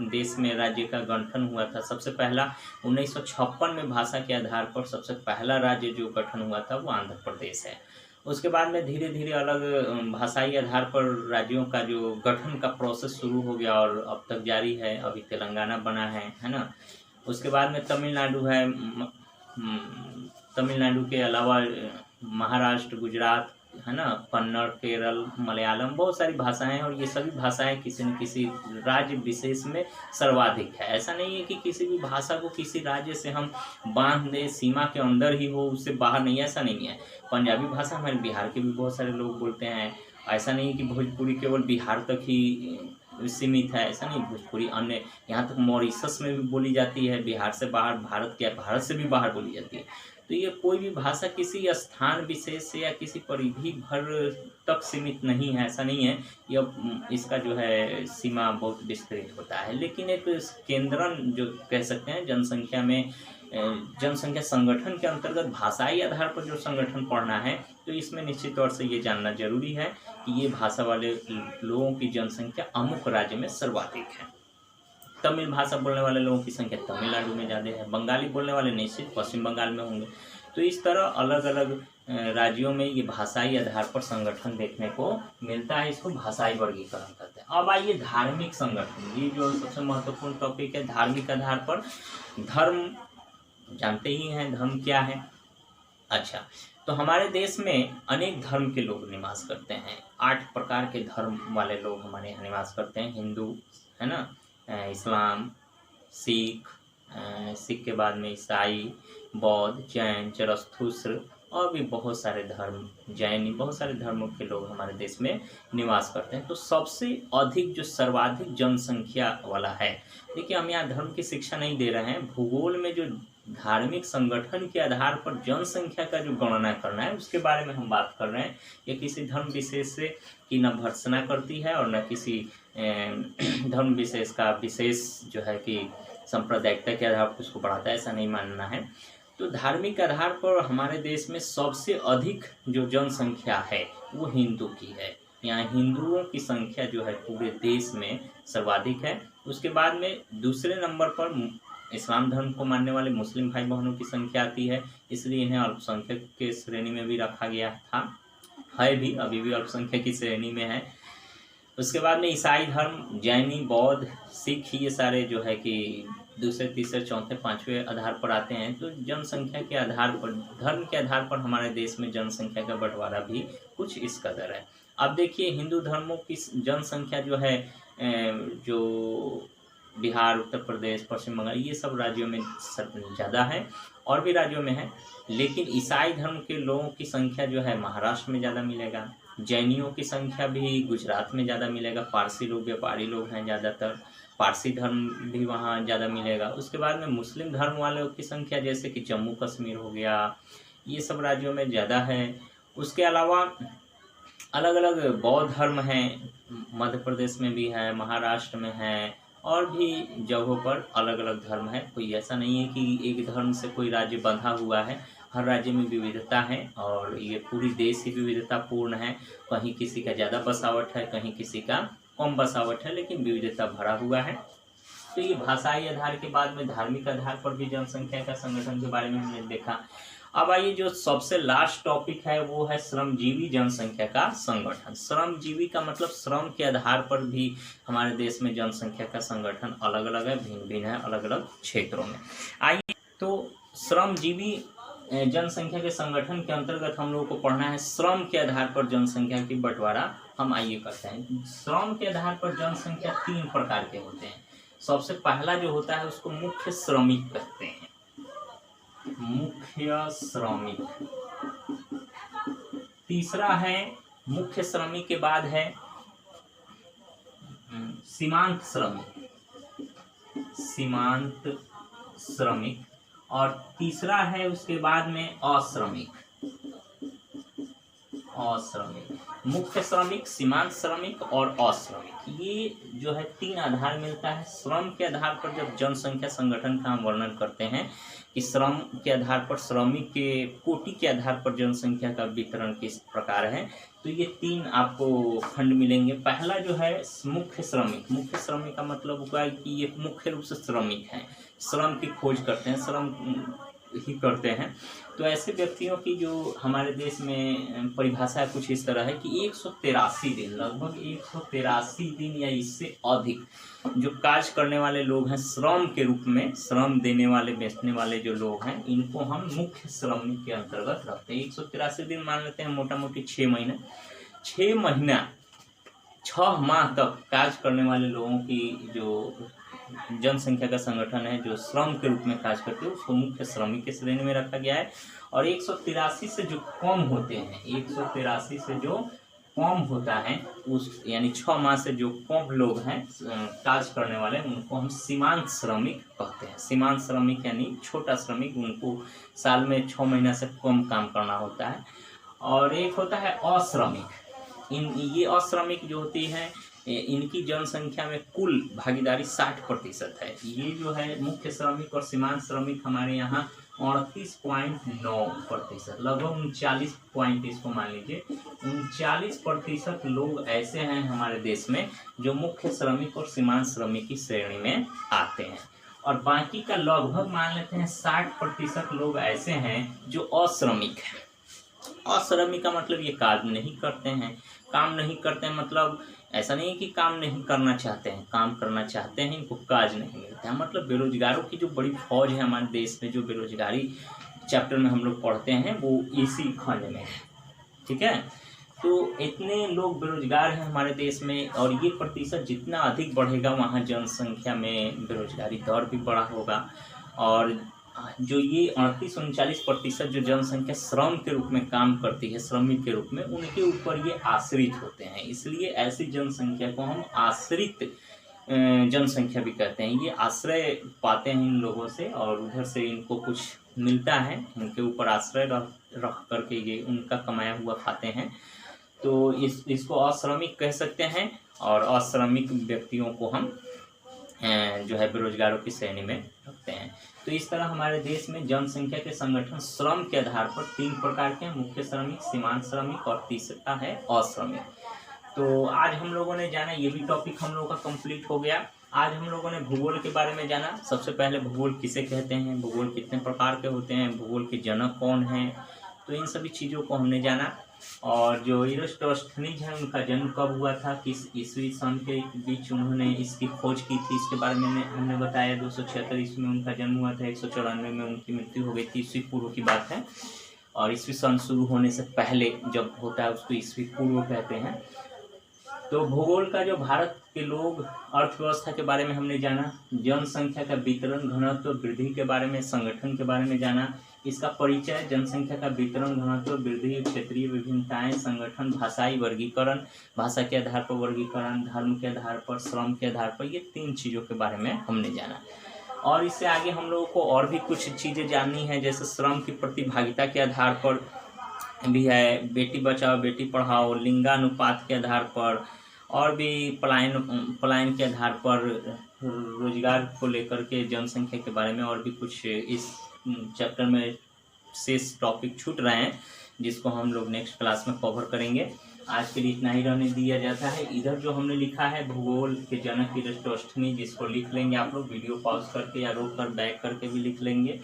देश में राज्य का गठन हुआ था। सबसे पहला 1956 में भाषा के आधार पर सबसे पहला राज्य जो गठन हुआ था वो आंध्र प्रदेश है। उसके बाद में धीरे धीरे अलग भाषाई आधार पर राज्यों का जो गठन का प्रोसेस शुरू हो गया और अब तक जारी है। अभी तेलंगाना बना है ना। उसके बाद में तमिलनाडु है, तमिलनाडु के अलावा महाराष्ट्र, गुजरात है ना, कन्नड़, केरल, मलयालम, बहुत सारी भाषाएं हैं। और ये सभी भाषाएं किसी न किसी राज्य विशेष में सर्वाधिक है। ऐसा नहीं है कि किसी भी भाषा को किसी राज्य से हम बांध दें, सीमा के अंदर ही हो, उससे बाहर नहीं, ऐसा नहीं है। पंजाबी भाषा हमारे बिहार के भी बहुत सारे लोग बोलते हैं। ऐसा नहीं है कि भोजपुरी केवल बिहार तक ही सीमित है, ऐसा नहीं। भोजपुरी अन्य यहाँ तक मॉरिशस में भी बोली जाती है, बिहार से बाहर, भारत से भी बाहर बोली जाती है। तो ये कोई भी भाषा किसी स्थान विशेष से या किसी परिधि भर तक सीमित नहीं है, ऐसा नहीं है। यह इसका जो है सीमा बहुत विस्तृत होता है। लेकिन एक केंद्रन जो कह सकते हैं जनसंख्या में, जनसंख्या संगठन के अंतर्गत भाषाई आधार पर जो संगठन पढ़ना है, तो इसमें निश्चित तौर से ये जानना जरूरी है कि ये भाषा वाले लोगों की जनसंख्या अमुक राज्य में सर्वाधिक है। तमिल भाषा बोलने वाले लोगों की संख्या तमिलनाडु में ज़्यादा है। बंगाली बोलने वाले निश्चित पश्चिम बंगाल में होंगे। तो इस तरह अलग अलग राज्यों में ये भाषाई आधार पर संगठन देखने को मिलता है। इसको भाषाई वर्गीकरण कहते हैं। अब आइए धार्मिक संगठन, ये जो सबसे महत्वपूर्ण टॉपिक है। धार्मिक आधार पर धर्म जानते ही हैं, धर्म क्या है। अच्छा, तो हमारे देश में अनेक धर्म के लोग निवास करते हैं। 8 प्रकार के धर्म वाले लोग हमारे यहाँ निवास करते हैं। हिंदू है ना, इस्लाम, सिख के बाद में ईसाई, बौद्ध, जैन, जरस्थुस्त्र और भी बहुत सारे धर्म, जैनी, बहुत सारे धर्मों के लोग हमारे देश में निवास करते हैं। तो सबसे अधिक जो सर्वाधिक जनसंख्या वाला है, देखिए हम यहाँ धर्म की शिक्षा नहीं दे रहे हैं, भूगोल में जो धार्मिक संगठन के आधार पर जनसंख्या का जो गणना करना है उसके बारे में हम बात कर रहे हैं। ये किसी धर्म विशेष से की न भर्त्सना करती है और न किसी धर्म विशेष का विशेष जो है कि सांप्रदायिकता के आधार पर उसको बढ़ाता है, ऐसा नहीं मानना है। तो धार्मिक आधार पर हमारे देश में सबसे अधिक जो जनसंख्या है वो हिंदू की है। यहाँ हिंदुओं की संख्या जो है पूरे देश में सर्वाधिक है। उसके बाद में दूसरे नंबर पर इस्लाम धर्म को मानने वाले मुस्लिम भाई बहनों की संख्या आती है, इसलिए इन्हें अल्पसंख्यक के श्रेणी में भी रखा गया था, है भी, अभी भी अल्पसंख्यक की श्रेणी में है। उसके बाद में ईसाई धर्म, जैनी, बौद्ध, सिख, ये सारे जो है कि दूसरे, तीसरे, चौथे, पांचवें आधार पर आते हैं। तो जनसंख्या के आधार पर, धर्म के आधार पर हमारे देश में जनसंख्या का बंटवारा भी कुछ इस कदर है। अब देखिए हिंदू धर्मों की जनसंख्या जो है, जो बिहार, उत्तर प्रदेश, पश्चिम बंगाल, ये सब राज्यों में ज़्यादा है और भी राज्यों में है। लेकिन ईसाई धर्म के लोगों की संख्या जो है महाराष्ट्र में ज़्यादा मिलेगा। जैनियों की संख्या भी गुजरात में ज़्यादा मिलेगा। पारसी लोग, व्यापारी लोग हैं ज़्यादातर, पारसी धर्म भी वहाँ ज़्यादा मिलेगा। उसके बाद में मुस्लिम धर्म वालों की संख्या जैसे कि जम्मू कश्मीर हो गया, ये सब राज्यों में ज़्यादा है। उसके अलावा अलग अलग बौद्ध धर्म हैं, मध्य प्रदेश में भी है, महाराष्ट्र में है और भी जगहों पर अलग अलग धर्म है। कोई ऐसा नहीं है कि एक धर्म से कोई राज्य बंधा हुआ है, हर राज्य में विविधता है और ये पूरी देश ही विविधतापूर्ण है। कहीं किसी का ज़्यादा बसावट है, कहीं किसी का कम बसावट है, लेकिन विविधता भरा हुआ है। तो ये भाषाई आधार के बाद में धार्मिक आधार पर भी जनसंख्या का संगठन के बारे में हमने देखा। अब आइए जो सबसे लास्ट टॉपिक है वो है श्रमजीवी जनसंख्या का संगठन। श्रमजीवी का मतलब श्रम के आधार पर भी हमारे देश में जनसंख्या का संगठन अलग अलग है, भिन्न भिन्न है अलग अलग क्षेत्रों में। आइए तो श्रमजीवी जनसंख्या के संगठन के अंतर्गत हम लोगों को पढ़ना है श्रम के आधार पर जनसंख्या की बंटवारा। हम आइए करते हैं। श्रम के आधार पर जनसंख्या 3 प्रकार के होते हैं। सबसे पहला जो होता है उसको मुख्य श्रमिक कहते हैं, मुख्य श्रमिक। तीसरा है मुख्य श्रमिक के बाद है सीमांत श्रमिक, सीमांत श्रमिक। और तीसरा है उसके बाद में अश्रमिक, अश्रमिक। मुख्य श्रमिक, सीमांत श्रमिक और अश्रमिक, ये जो है 3 आधार मिलता है। श्रम के आधार पर जब जनसंख्या संगठन का हम वर्णन करते हैं कि श्रम के आधार पर श्रमिक के कोटि के आधार पर जनसंख्या का वितरण किस प्रकार है, तो ये 3 आपको खंड मिलेंगे। पहला जो है मुख्य श्रमिक। मुख्य श्रमिक का मतलब हुआ कि ये मुख्य रूप से श्रमिक हैं, श्रम की खोज करते हैं, श्रम ही करते हैं। तो ऐसे व्यक्तियों की जो हमारे देश में परिभाषा कुछ इस तरह है कि 183 दिन, लगभग 183 दिन या इससे अधिक जो कार्य करने वाले लोग हैं श्रम के रूप में, श्रम देने वाले बेचने वाले जो लोग हैं, इनको हम मुख्य श्रमिक के अंतर्गत रखते हैं। 183 दिन मान लेते हैं, मोटा मोटी 6 महीना। 6 महीना 6 माह तक कार्य करने वाले लोगों की जो जनसंख्या का संगठन है जो श्रम के रूप में कार्य करते हैं उसको मुख्य श्रमिक की श्रेणी में रखा गया है। और 183 से जो कम होते हैं, 183 से जो कम होता है उस यानी 6 माह से जो कम लोग हैं कार्य करने वाले, उनको हम सीमांत श्रमिक कहते हैं। सीमांत श्रमिक यानी छोटा श्रमिक, उनको साल में 6 महीना से कम काम करना होता है। और एक होता है अश्रमिक। ये अश्रमिक जो होती है इनकी जनसंख्या में कुल भागीदारी 60% है। ये जो है मुख्य श्रमिक और सीमांत श्रमिक हमारे यहाँ 38.9%, लगभग 39 पॉइंट इसको मान लीजिए, 39% लोग ऐसे हैं हमारे देश में जो मुख्य श्रमिक और सीमांत श्रमिक की श्रेणी में आते हैं। और बाकी का लगभग मान लेते हैं 60% लोग ऐसे हैं जो अश्रमिक हैं। अश्रमिक का मतलब ये काम नहीं करते हैं। काम नहीं करते हैं मतलब ऐसा नहीं कि काम नहीं करना चाहते हैं, काम करना चाहते हैं, इनको काज नहीं मिलता है। मतलब बेरोजगारों की जो बड़ी फौज है हमारे देश में, जो बेरोजगारी चैप्टर में हम लोग पढ़ते हैं वो इसी खंड में है। ठीक है, तो इतने लोग बेरोजगार हैं हमारे देश में, और ये प्रतिशत जितना अधिक बढ़ेगा वहाँ जनसंख्या में बेरोजगारी दर भी बढ़ा होगा। और जो ये 38-39% जो जनसंख्या श्रम के रूप में काम करती है, श्रमिक के रूप में, उनके ऊपर ये आश्रित होते हैं। इसलिए ऐसी जनसंख्या को हम आश्रित जनसंख्या भी कहते हैं। ये आश्रय पाते हैं इन लोगों से और उधर से इनको कुछ मिलता है, उनके ऊपर आश्रय रख करके ये उनका कमाया हुआ खाते हैं। तो इसको अश्रमिक कह सकते हैं। और अश्रमिक व्यक्तियों को हम जो है बेरोजगारों की श्रेणी में रखते हैं। तो इस तरह हमारे देश में जनसंख्या के संगठन श्रम के आधार पर 3 प्रकार के हैं, मुख्य श्रमिक, सीमांत श्रमिक और तीसरा है अश्रमिक। तो आज हम लोगों ने जाना, ये भी टॉपिक हम लोगों का कंप्लीट हो गया। आज हम लोगों ने भूगोल के बारे में जाना। सबसे पहले भूगोल किसे कहते हैं, भूगोल कितने प्रकार के होते हैं, भूगोल के जनक कौन हैं, तो इन सभी चीज़ों को हमने जाना। और जो इरोस्टोस्थनीज है उनका जन्म कब हुआ था, किस ईस्वी सन के बीच उन्होंने इसकी खोज की थी, इसके बारे में हमने बताया। 276 ईस्वी में उनका जन्म हुआ था, 194 में उनकी मृत्यु हो गई थी, ईस्वी पूर्व की बात है। और ईस्वी सन शुरू होने से पहले जब होता है उसको ईस्वी पूर्व कहते हैं। तो भूगोल का जो भारत के लोग, अर्थव्यवस्था के बारे में हमने जाना, जनसंख्या का वितरण, घनत्व, वृद्धि के बारे में, संगठन के बारे में जाना, इसका परिचय, जनसंख्या का वितरण, घनत्व, वृद्धि, क्षेत्रीय विभिन्नताएं, संगठन, भाषाई वर्गीकरण, भाषा के आधार पर वर्गीकरण, धर्म के आधार पर, श्रम के आधार पर, ये 3 चीज़ों के बारे में हमने जाना। और इससे आगे हम लोगों को और भी कुछ चीज़ें जाननी है, जैसे श्रम की प्रतिभागिता के आधार पर भी है, बेटी बचाओ बेटी पढ़ाओ, लिंगानुपात के आधार पर, और भी पलायन के आधार पर, रोजगार को लेकर के जनसंख्या के बारे में और भी कुछ इस चैप्टर में शेष टॉपिक छूट रहे हैं, जिसको हम लोग नेक्स्ट क्लास में कवर करेंगे। आज के लिए इतना ही रहने दिया जाता है। इधर जो हमने लिखा है भूगोल के जनक इरोस्टोस्थनीज, जिसको लिख लेंगे आप लोग, वीडियो पॉज करके या रोक कर बैक करके भी लिख लेंगे।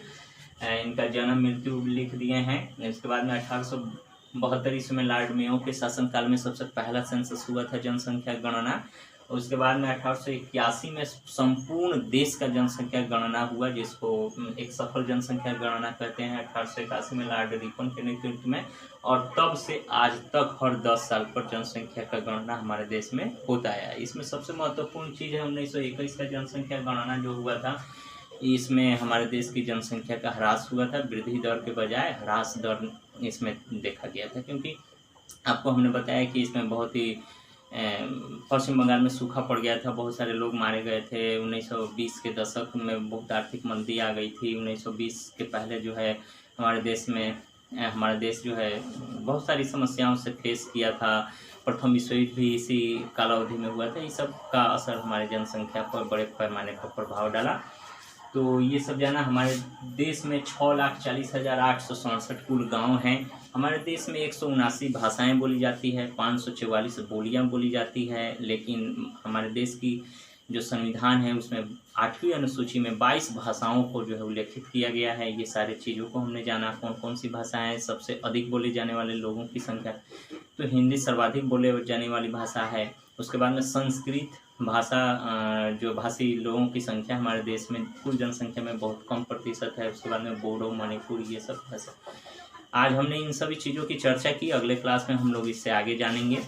इनका जन्म मृत्यु लिख दिए हैं। इसके बाद में 1872 ईस्वी में लॉर्ड मेयो के शासनकाल में सबसे पहला सेंसस हुआ था, जनसंख्या गणना। उसके बाद में 1881 में संपूर्ण देश का जनसंख्या गणना हुआ, जिसको एक सफल जनसंख्या गणना कहते हैं, 1881 में लॉर्ड रिपन के नेतृत्व में। और तब से आज तक हर 10 साल पर जनसंख्या का गणना हमारे देश में होता है। इसमें सबसे महत्वपूर्ण चीज़ है 1921 का जनसंख्या गणना जो हुआ था, इसमें हमारे देश की जनसंख्या का ह्रास हुआ था, वृद्धि दर के बजाय ह्रास दर इसमें देखा गया था। क्योंकि आपको हमने बताया कि इसमें बहुत ही पश्चिम बंगाल में सूखा पड़ गया था, बहुत सारे लोग मारे गए थे। 1920 के दशक में बहुत आर्थिक मंदी आ गई थी। 1920 के पहले जो है हमारे देश जो है बहुत सारी समस्याओं से फेस किया था। प्रथम विश्व युद्ध भी इसी कालावधि में हुआ था। इस सब का असर हमारे जनसंख्या पर बड़े पैमाने पर प्रभाव डाला। तो ये सब जाना, हमारे देश में 6,40,867 कुल गांव हैं। हमारे देश में 179 भाषाएं बोली जाती है, 544 बोलियां बोली जाती है। लेकिन हमारे देश की जो संविधान है उसमें 8वीं अनुसूची में 22 भाषाओं को जो है उल्लेखित किया गया है। ये सारे चीज़ों को हमने जाना, कौन कौन सी भाषाएं सबसे अधिक बोली जाने वाले लोगों की संख्या, तो हिंदी सर्वाधिक बोले जाने वाली भाषा है। उसके बाद में संस्कृत भाषा, जो भाषी लोगों की संख्या हमारे देश में कुल जनसंख्या में बहुत कम प्रतिशत है। उसके बाद में बोडो, मणिपुर, ये सब भाषा। आज हमने इन सभी चीज़ों की चर्चा की, अगले क्लास में हम लोग इससे आगे जानेंगे।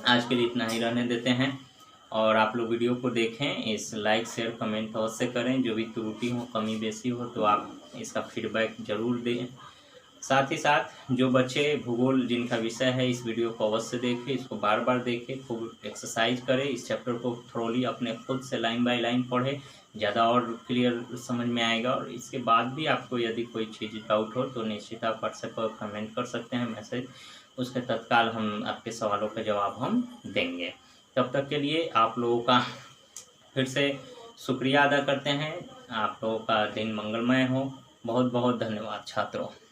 आज के लिए इतना ही रहने देते हैं। और आप लोग वीडियो को देखें, इस लाइक शेयर कमेंट अवश्य करें। जो भी त्रुटि हो, कमी बेसी हो तो आप इसका फीडबैक ज़रूर दें। साथ ही साथ जो बच्चे भूगोल जिनका विषय है, इस वीडियो को अवश्य देखें, इसको बार बार देखें, खूब एक्सरसाइज करें, इस चैप्टर को थोरोली अपने खुद से लाइन बाय लाइन पढ़ें, ज़्यादा और क्लियर समझ में आएगा। और इसके बाद भी आपको यदि कोई चीज़ डाउट हो तो निश्चित आप व्हाट्सएप पर कमेंट कर सकते हैं, मैसेज, उसके तत्काल हम आपके सवालों का जवाब हम देंगे। तब तक के लिए आप लोगों का फिर से शुक्रिया अदा करते हैं। आप लोगों का दिन मंगलमय हो। बहुत बहुत धन्यवाद छात्रों।